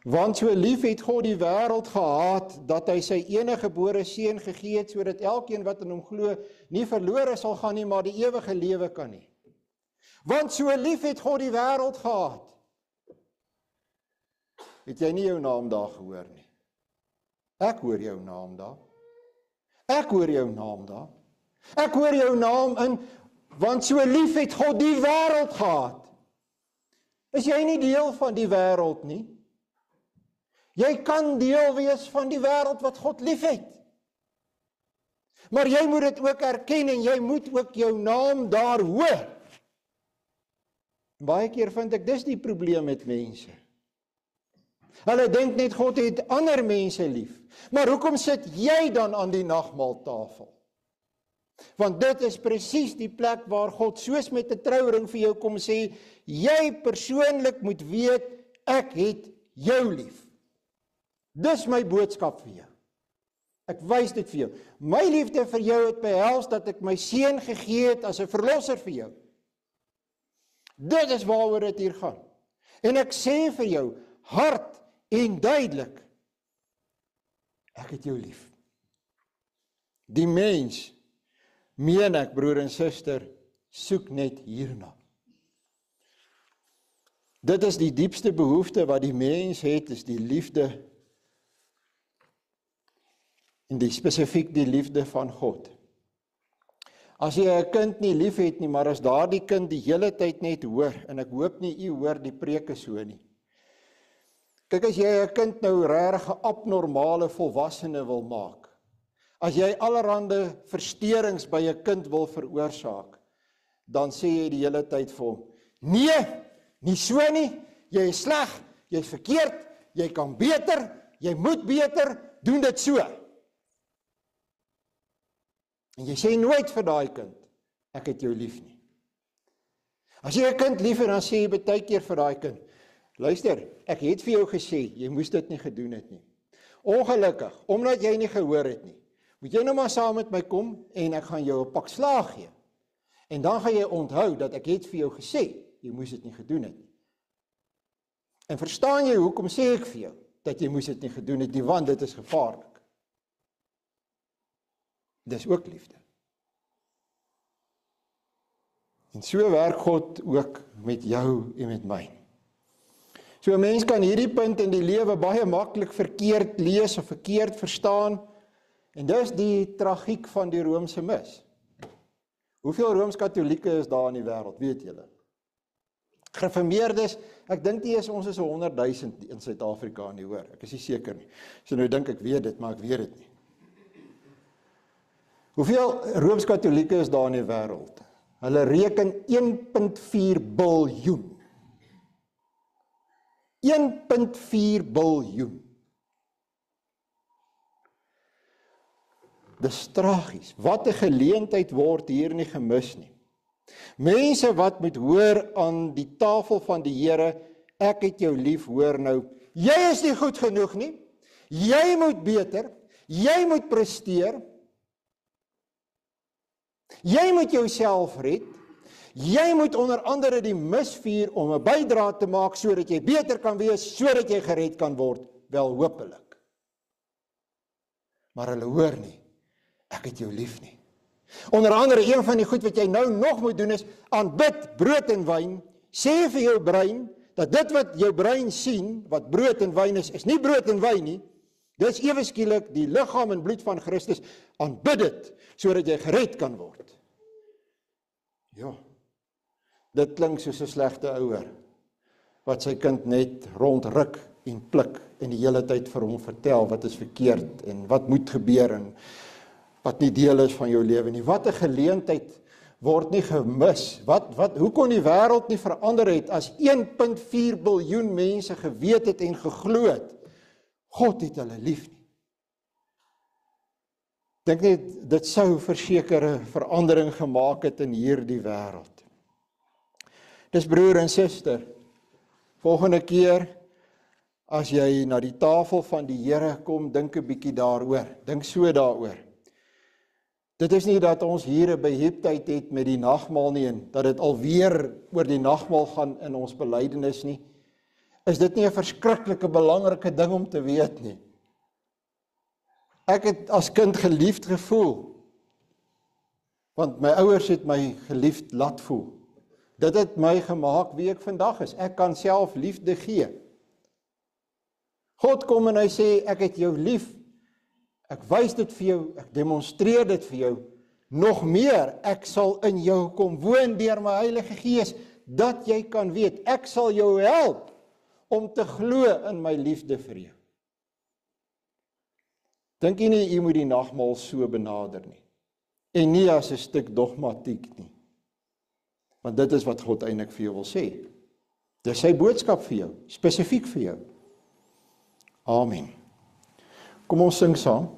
Want so lief het God die wêreld gehaat, dat hy sy eniggebore seun gegee het, sodat elkeen wat in hom glo, nie verlore sal gaan nie, maar die ewige lewe kan hê. Want so lief het God die wêreld gehaat. Het jy nie jou naam daar gehoor nie? Ek hoor jou naam daar. Ek hoor jou naam daar. Ek hoor jou naam in, want so lief het God die wêreld gehaat. Is jy nie deel van die wêreld nie? Jy kan deel wees van die wêreld wat God lief het. Maar jy moet dit ook erken en jy moet ook jou naam daar hoor. Baie keer vind ek dis die probleem met mense. Hulle dink net God het ander mense lief. Maar hoekom sit jy dan aan die nagmaaltafel? Want dit is presies die plek waar God soos met 'n trouring vir jou kom sê, jy persoonlik moet weet, ek het jou lief. Dis my boodskap vir jou. Ek wys dit vir jou. My liefde vir jou het behels dat ek my seun gegee het as 'n verlosser vir jou. Dit is waaroor dit hier gaan. En ek sê vir jou, hard en duidelik, ek het jou lief. Die mens, meen ek, broer en suster, soek net hierna. Dit is die diepste behoefte wat die mens het, is die liefde, en die spesifiek die liefde van God. As jy 'n kind nie lief het nie, maar as daardie kind die hele tyd net hoor, en ek hoop nie u hoor die preke so nie. Kyk, as jy 'n kind nou regtig 'n abnormale volwassene wil maak, as jy allerhande versteurings by 'n kind wil veroorsaak, dan sê jy die hele tyd vir hom, nee, nie so nie, jy is sleg, jy is verkeerd, jy kan beter, jy moet beter, doen dit so. En jy sê nooit vir daai kind, ek het jou lief nie. As jy 'n kind lief het, dan sê jy baie keer vir daai kind, luister, ek het vir jou gesê, jy moes dit nie gedoen het nie. Ongelukkig, omdat jy nie gehoor het nie, moet jy nou maar saam met my kom en ek gaan jou 'n pak slaag gee. En dan gaan jy onthou dat ek het vir jou gesê, jy moes dit nie gedoen het nie. En verstaan jy hoekom sê ek vir jou, dat jy moes dit nie gedoen het nie, want dit is gevaarlik. Dis ook liefde. En so werk God ook met jou en met my. So 'n mens kan hierdie punt in die lewe baie maklik verkeerd lees of verkeerd verstaan, en dis die tragiek van die Romeinse mis. Hoeveel Rooms-Katolieke is daar in die wêreld, weet julle? Gereformeerdes, ek dink nie ons is 100,000 in Suid-Afrika nie, hoor. Ek is nie seker nie. So nou dink ek weet dit, maar ek weet dit nie. Hoeveel Rooms-Katolieke is daar in die wêreld? Hulle reken 1,4 biljoen. 1,4 biljoen. Dis tragies. Wat 'n geleentheid word hier nie gemis nie. Mense wat moet hoor aan die tafel van die Here, ek het jou lief, hoor nou, jy is nie goed genoeg nie, jy moet beter, jy moet presteer, jy moet jouself red, jy moet onder andere die mis vier om 'n bydrae te maak sodat jy beter kan wees, sodat jy gered kan word, wel hopelik. Maar hulle hoor nie, ek het jou lief nie. Onder andere, een van die goed wat jy nou nog moet doen is, aanbid brood en wyn, sê vir jou brein, dat dit wat jou brein sien, wat brood en wyn is nie brood en wyn nie, dis ewe skielik die liggaam en bloed van Christus, aanbid dit, sodat jy gered kan word. Ja, dit klink soos 'n slegte ouer, wat sy kind net rondruk en pluk, en die hele tyd vir hom vertel, wat is verkeerd, en wat moet gebeur, en wat nie deel is van jou lewe nie. Wat 'n geleentheid word nie gemis. Hoe kon die wêreld nie verander het as 1,4 biljoen mense geweet het en geglo het, God het hulle lief nie. Dink net, dit sou versekerde verandering gemaak het in hierdie wêreld. Dis broer en suster, volgende keer, as jy na die tafel van die Here kom, dink 'n bietjie daaroor, dink so daaroor. Dit is nie dat ons hier 'n beheptheid het met die nagmaal nie, en dat dit alweer oor die nagmaal gaan in ons belydenis nie. Is dit nie 'n verskriklike belangrike ding om te weet nie? Ek het as kind geliefd gevoel, want my ouers het my geliefd laat voel. Dit het my gemaak wie ek vandag is. Ek kan self liefde gee. God kom en hy sê, ek het jou lief. Ek wys dit vir jou, ek demonstreer dit vir jou. Nog meer, ek sal in jou kom woon deur my Heilige Gees, dat jy kan weet, ek sal jou help om te glo in my liefde vir jou. Dink jy nie, jy moet die nagmaal so benader nie, en nie as 'n stuk dogmatiek nie, want dit is wat God eintlik vir jou wil sê. Dis sy boodskap vir jou, spesifiek vir jou. Amen. Kom ons sing saam.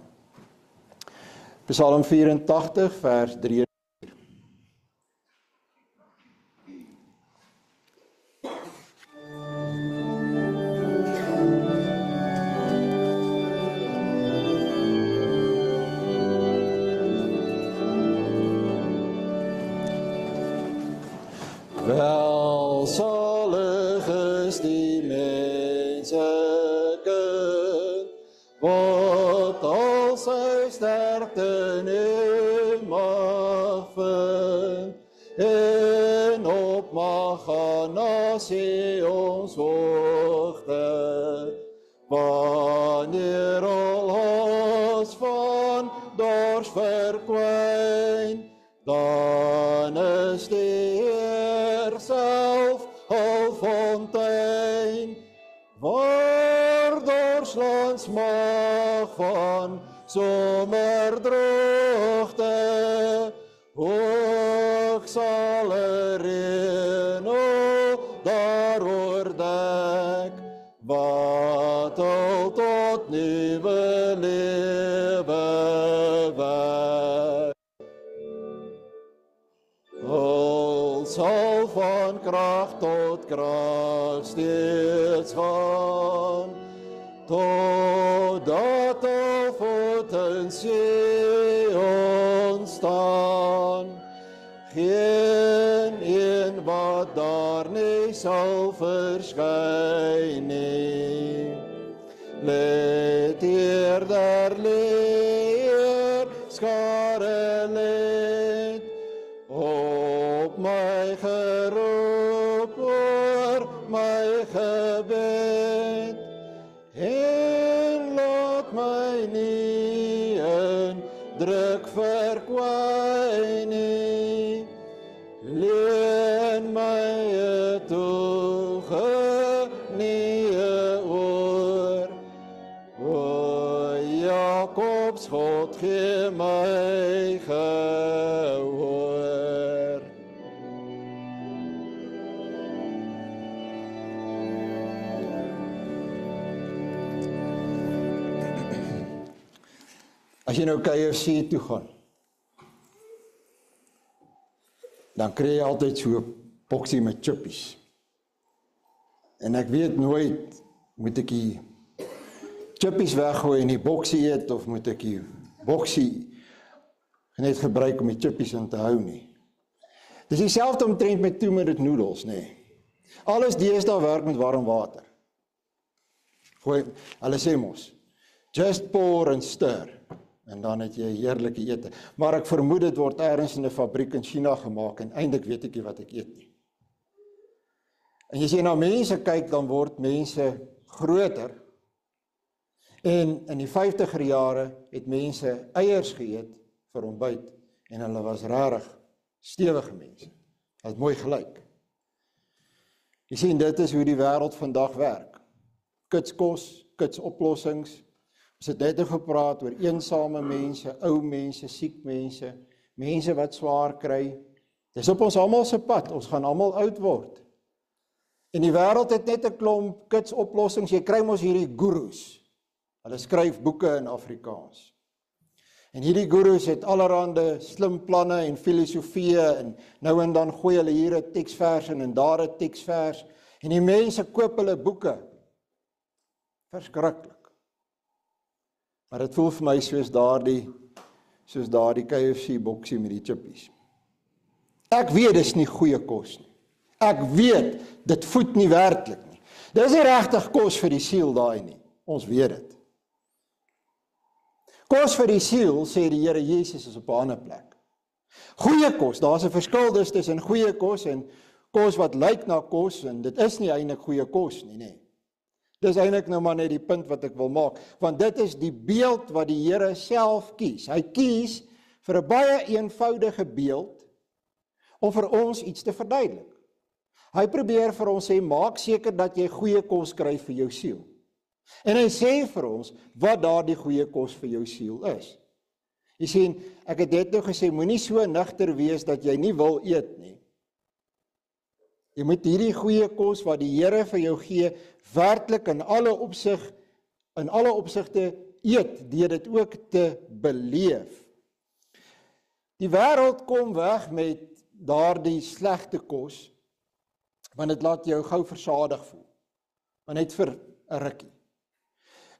Psalm 84 vers 3. Welsalig is die mensekind, wat al sy sterkte nie mag vind, en op mag gaan na Sions hoogte, wanneer al ons van dors verkwyn, dan is die Heer self al fontein, waar dorslands mag van somerdroogte, hoog sal reën daaroor dek, wat al tot nuwe lewe wek. sal van krag tot krag steeds gaan, totdat al voet in Sion staan. Geen een wat daar nie sal verskyn nie. Let eerder leer, skare let, op my geroep, oor my gebed, en laat my nie in druk verkwyn nie, leen my 'n toegeneë oor, o Jakobs God gee my gehoor. As jy nou KFC toe gaan, dan kry jy altyd so 'n boksie met chippies. En ek weet nooit, moet ek die chippies weggooi en die boksie eet, of moet ek die boksie net gebruik om die chippies in te hou nie. Dis dieselfde omtrent met 2-minute noodles, nee. Alles deesdae werk met warm water. Gooi, hulle sê mos, just pour and stir, en dan het jy heerlike ete. Maar ek vermoed dit word ergens in 'n fabriek in China gemaak, en eintlik weet ek nie wat ek eet nie. En as jy na mense kyk, dan word mense groter, en in die 50er jare het mense eiers geëet vir ontbyt, en hulle was rarig stewige mense. Hulle het mooi gelyk. Jy sien, dit is hoe die wêreld vandag werk. Kitskos, kitsoplossings. Ons het net gepraat oor eensame mense, ou mense, siek mense, mense wat swaar kry. Dis op ons almal se pad, ons gaan almal oud word. En die wêreld het net 'n klomp kitsoplossings, jy kry mos hierdie gurus. Hulle skryf boeke in Afrikaans. En hierdie gurus het allerhande slim planne en filosofieë, en nou en dan gooi hulle hier 'n teksvers en daar 'n teksvers, en die mense koop hulle boeke. Verskriklik. Maar dit voel vir my soos daardie KFC boksie met die chippies. Ek weet dis nie goeie kos nie. Ek weet dit voed nie werklik nie. Dis nie regtig kos vir die siel daai nie. Ons weet dit. Kos vir die siel, sê die Here Jesus, is op 'n ander plek. Goeie kos, daar's 'n verskil dus tussen goeie kos en kos wat lyk na kos, en dit is nie eintlik goeie kos nie, nee. Dis eintlik nou maar net die punt wat ek wil maak, want dit is die beeld wat die Here self kies. Hy kies vir 'n baie eenvoudige beeld om vir ons iets te verduidelik. Hy probeer vir ons sê, maak seker dat jy goeie kos kry vir jou siel. En hy sê vir ons wat daardie goeie kos vir jou siel is. Jy sien, ek het net nou gesê, moenie so nugter wees dat jy nie wil eet nie. Jy moet hierdie goeie kos wat die Here vir jou gee, werklik in alle opsigte eet, deur dit ook te beleef. Die wêreld kom weg met daardie slegte kos, want dit laat jou gou versadig voel, maar net vir 'n rukkie.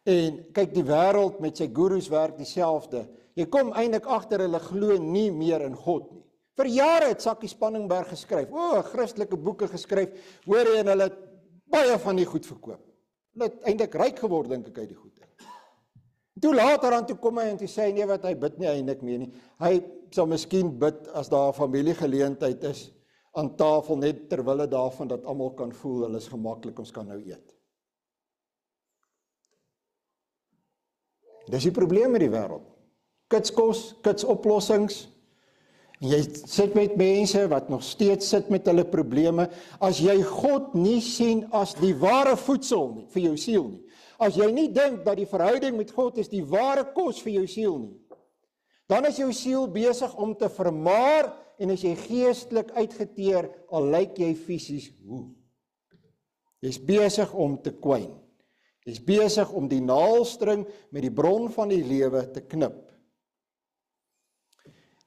En kyk, die wêreld met sy gurus werk dieselfde. Jy kom eintlik agter, hulle glo nie meer in God nie. Vir jare het Sakkie Spanningberg geskryf, Christelike boeke geskryf, hoor jy, en hulle het baie van die goed verkoop. Hulle het eintlik ryk geword, dink ek, uit die goed. Toe later aan toe kom hy en toe sê hy, nee, wat hy bid nie eintlik meer nie. Hy sal miskien bid as daar 'n familiegeleentheid is aan tafel, net terwille daarvan dat almal kan voel, hulle is gemaklik, ons kan nou eet. Dis die probleem met die wêreld. Kitskos, kitsoplossings. En jy sit met mense wat nog steeds sit met hulle probleme. As jy God nie sien as die ware voedsel nie, vir jou siel nie. As jy nie dink dat die verhouding met God is die ware kos vir jou siel nie, dan is jou siel besig om te vermaar, en as jy geestelik uitgeteer, al lyk jy fisies hoe. Jy's besig om te kwyn. Jy's besig om die naaldstring met die bron van die lewe te knip.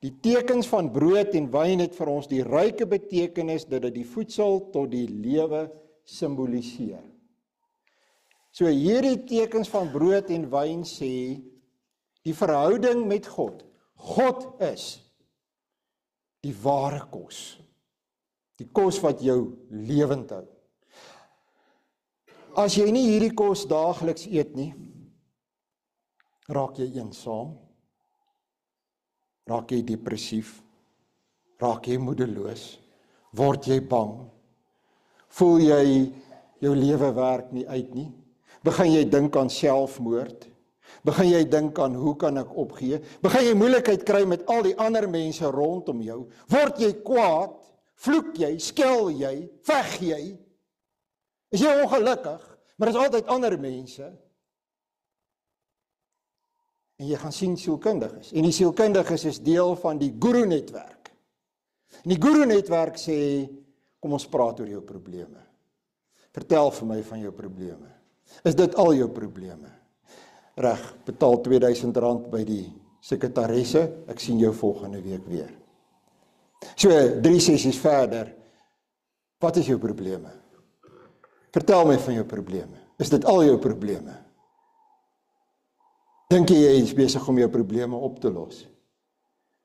Die tekens van brood en wyn het vir ons die ryke betekenis dat dit die voedsel tot die lewe simboliseer. So hierdie tekens van brood en wyn sê, die verhouding met God. God is die ware kos. Die kos wat jou lewend hou. As jy nie hierdie kos daagliks eet nie, raak jy eensaam, raak jy depressief, raak jy moedeloos, word jy bang, voel jy jou lewe werk nie uit nie, begin jy dink aan selfmoord, begin jy dink aan hoe kan ek opgee, begin jy moeilikheid kry met al die ander mense rondom jou, word jy kwaad, vloek jy, skel jy, veg jy, is jy ongelukkig, maar is altyd ander mense, en jy gaan sien sielkundiges, en die sielkundiges is deel van die guru-netwerk. En die guru-netwerk sê, kom ons praat oor jou probleme. Vertel vir my van jou probleme. Is dit al jou probleme? Reg, betaal R2000 by die sekretaresse, ek sien jou volgende week weer. So, 3 sessies verder, wat is jou probleme? Vertel my van jou probleme. Is dit al jou probleme? Dink jy is besig om jou probleme op te los?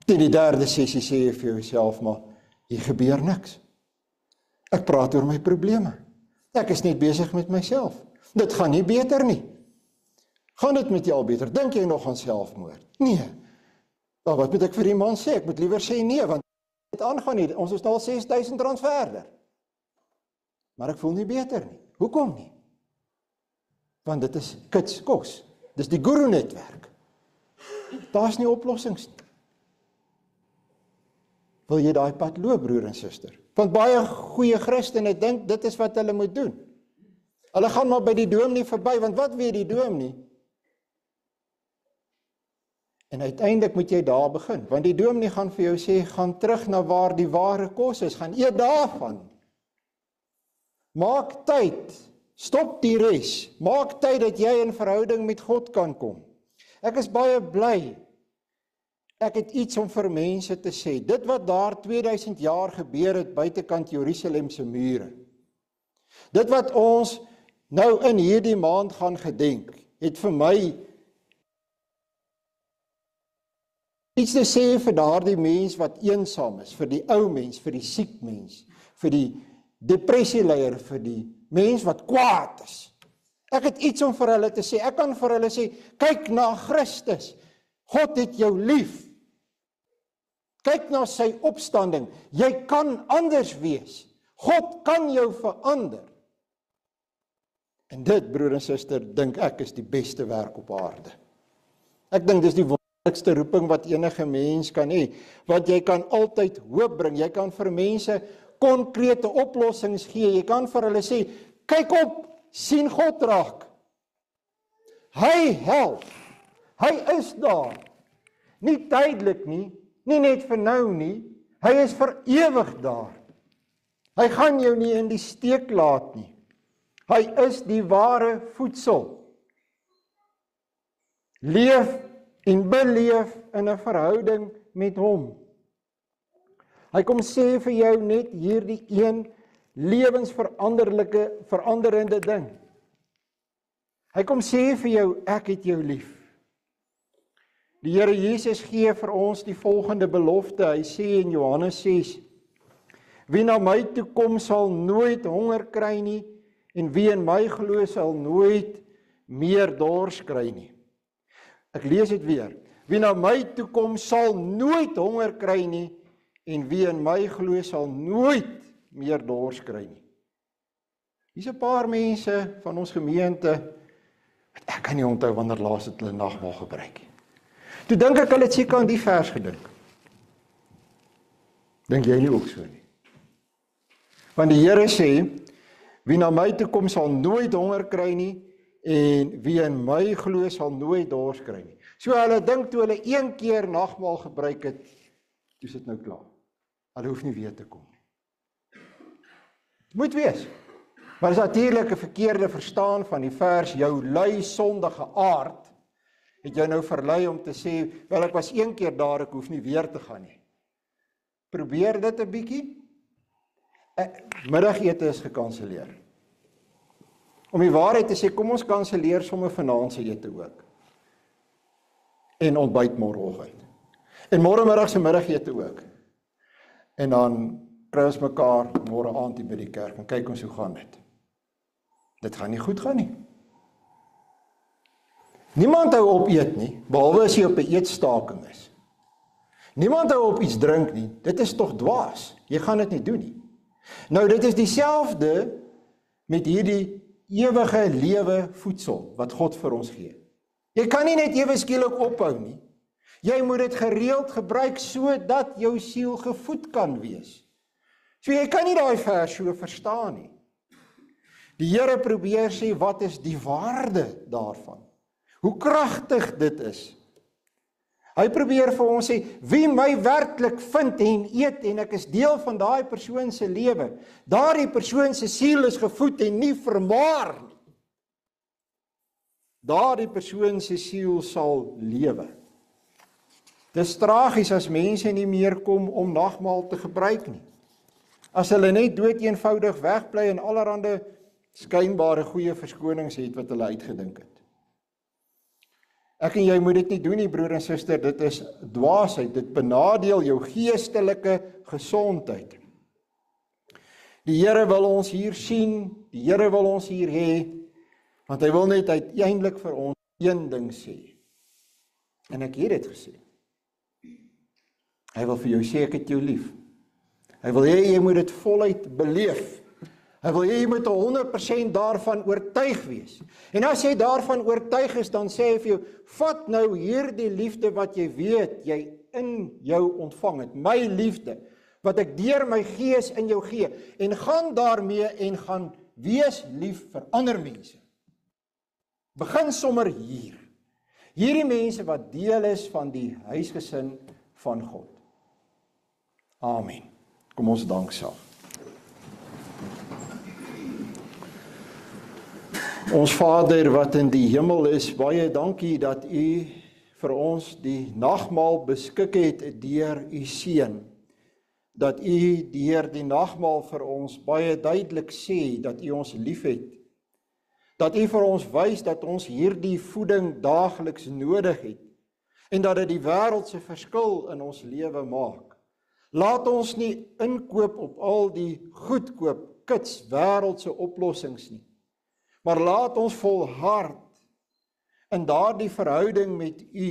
Teen die 3de sessie sê jy vir jouself, maar hier gebeur niks. Ek praat oor my probleme. Ek is net besig met myself. Dit gaan nie beter nie. Gaan dit met jou al beter? Dink jy nog aan selfmoord? Nee. Nou, wat moet ek vir die man sê? Ek moet liewer sê nee, want dit aangaan nie. Ons is al R6000 verder. Maar ek voel nie beter nie. Hoekom nie? Want dit is kitskos. Dis die guru-netwerk. Daar is nie oplossings nie. Wil jy daai pad loop, broer en suster? Want baie goeie Christene dink dit is wat hulle moet doen. Hulle gaan maar by die dominee verby, want wat weet die dominee? En uiteindelik moet jy daar begin, want die dominee gaan vir jou sê, gaan terug na waar die ware kos is, gaan eet daarvan. Maak tyd, stop die res, maak tyd dat jy in verhouding met God kan kom. Ek is baie bly, ek het iets om vir mense te sê, dit wat daar 2000 jaar gebeur het buitekant Jerusalem se mure, dit wat ons nou in hierdie maand gaan gedenk, het vir my iets te sê vir daardie mens wat eensaam is, vir die ou mens, vir die siek mens, vir die depressieleier, vir die mens wat kwaad is. Ek het iets om vir hulle te sê, ek kan vir hulle sê, kyk na Christus, God het jou lief. Kyk na sy opstanding, jy kan anders wees, God kan jou verander. En dit, broer en suster, dink ek is die beste werk op aarde. Ek dink dis die wonderlikste roeping wat enige mens kan hê, want jy kan altyd hoop bring, jy kan vir mense konkrete oplossings gee, jy kan vir hulle sê, kyk op, sien God raak. Hy help, hy is daar, nie tydelik nie, nie net vir nou nie, hy is vir ewig daar. Hy gaan jou nie in die steek laat nie. Hy is die ware voedsel. Leef en beleef in 'n verhouding met hom. Hy kom sê vir jou net hierdie een lewensveranderende ding. Hy kom sê vir jou, ek het jou lief. Die Here Jesus gee vir ons die volgende belofte. Hy sê in Johannes 6, wie na my toe kom sal nooit honger kry nie, en wie in my glo sal nooit meer dors kry nie. Ek lees dit weer. Wie na my toe kom sal nooit honger kry nie, en wie in my glo sal nooit meer dors kry nie. Hier's 'n paar mense van ons gemeente, ek kan nie onthou wanneer laas het hulle nagmaal gebruik. Toe dink ek hulle het seker aan die vers gedink. Dink jy nie ook so nie? Want die Here sê, wie na my toe kom sal nooit honger kry nie, en wie in my glo sal nooit dors kry nie. So hulle dink toe hulle een keer nagmaal gebruik het, toe is dit nou klaar. Hulle hoef nie weer te kom nie. Moet wees. Maar dis natuurlik 'n verkeerde verstaan van die vers, jou lui sondige aard het jou nou verlei om te sê, wel ek was een keer daar, ek hoef nie weer te gaan nie. Probeer dit 'n bietjie. Middagete is gekanselleer. Om die waarheid te sê, kom ons kanselleer sommer vanaand se ete ook. En ontbyt môreoggend. En môremiddag se middagete ook. En dan kry ons mekaar môre aand hier by die kerk en kyk ons hoe gaan dit. Dit gaan nie goed gaan nie. Niemand hou op eet nie, behalwe as jy op 'n eetstaking is. Niemand hou op iets drink nie, dit is tog dwaas. Jy gaan dit nie doen nie. Nou dit is dieselfde met hierdie ewige lewe voedsel wat God vir ons gee. Jy kan nie net ewe skielik ophou nie. Jy moet dit gereeld gebruik sodat jou siel gevoed kan wees. So jy kan nie daai vers so verstaan nie. Die Here probeer sê, wat is die waarde daarvan? Hoe kragtig dit is. Hy probeer vir ons sê, wie my werklik vind en eet en ek is deel van daai persoon se lewe, daardie persoon se siel is gevoed en nie vermaar nie. Daardie persoon se siel sal lewe. Dis tragies as mense nie meer kom om nagmaal te gebruik nie. As hulle net dood eenvoudig wegbly en allerhande skynbare goeie verskonings het wat hulle uitgedink het. Ek en jy moet dit nie doen nie, broer en suster, dit is dwaasheid, dit benadeel jou geestelike gesondheid. Die Here wil ons hier sien, die Here wil ons hier hê, want hy wil net uiteindelik vir ons een ding sê. En ek het dit gesê. Hy wil vir jou sê, ek het jou lief. Hy wil hê jy moet dit voluit beleef. Hy wil hê jy moet 100% daarvan oortuig wees. En as jy daarvan oortuig is, dan sê hy vir jou, vat nou hierdie liefde wat jy weet, jy in jou ontvang het, my liefde, wat ek deur my gees in jou gee, en gaan daarmee en gaan wees lief vir ander mense. Begin sommer hier. Hierdie mense wat deel is van die huisgesin van God. Amen. Kom ons dank saam. Ons Vader wat in die hemel is, baie dankie dat U vir ons die nagmaal beskik het deur U Seun. Dat U deur die nagmaal vir ons baie duidelik sê dat U ons liefhet. Dat U vir ons wys dat ons hierdie voeding daagliks nodig het en dat dit die wêreldse verskil in ons lewe maak. Laat ons nie inkoop op al die goedkoop kits wêreldse oplossings nie. Maar laat ons volhard in daardie verhouding met U.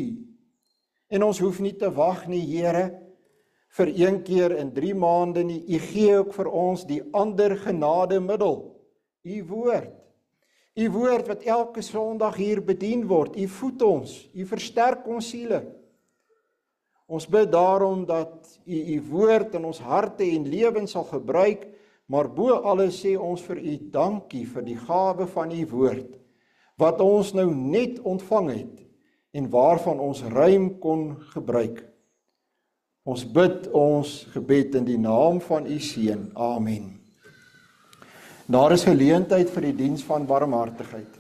En ons hoef nie te wag nie, Here, vir een keer in 3 maande nie. U gee ook vir ons die ander genademiddel, U woord. U woord wat elke Sondag hier bedien word. U voed ons, U versterk ons siele. Ons bid daarom dat U woord in ons harte en lewens sal gebruik, maar bo alles sê ons vir U dankie vir die gawe van U woord, wat ons nou net ontvang het en waarvan ons ruim kon gebruik. Ons bid ons gebed in die naam van U Seun. Amen. Daar is geleentheid vir die diens van barmhartigheid.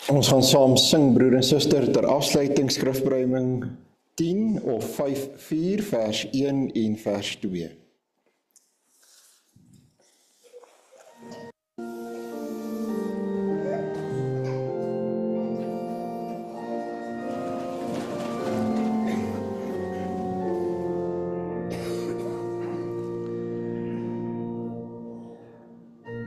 Ons gaan saam sing, broer en suster, ter afsluiting skrifbruiming 10 of 5:4 vers 1 en vers 2.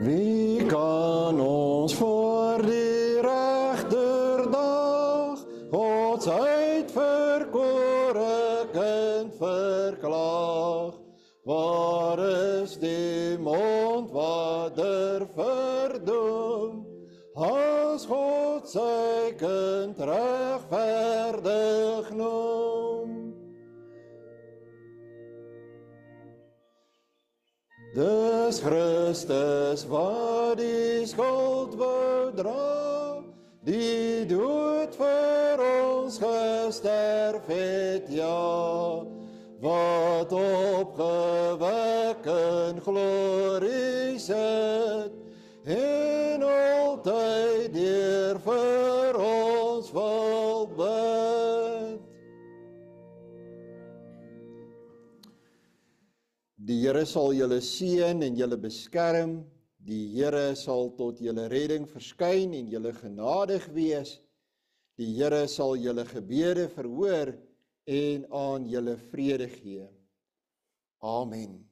Wie kan ons voor die regterdag Gods uitverkore kind verklaag? Waar is die mond wat verdoem, as God sy kind regverdig noem? Dis Christus wat die skuld wou dra, die dood vir ons gesterf het, ja, wat opgewek in glorie sit, en altyd deur vir ons wil bid. Die Here sal julle seën en julle beskerm. Die Here sal tot julle redding verskyn en julle genadig wees. Die Here sal julle gebede verhoor en aan julle vrede gee. Amen.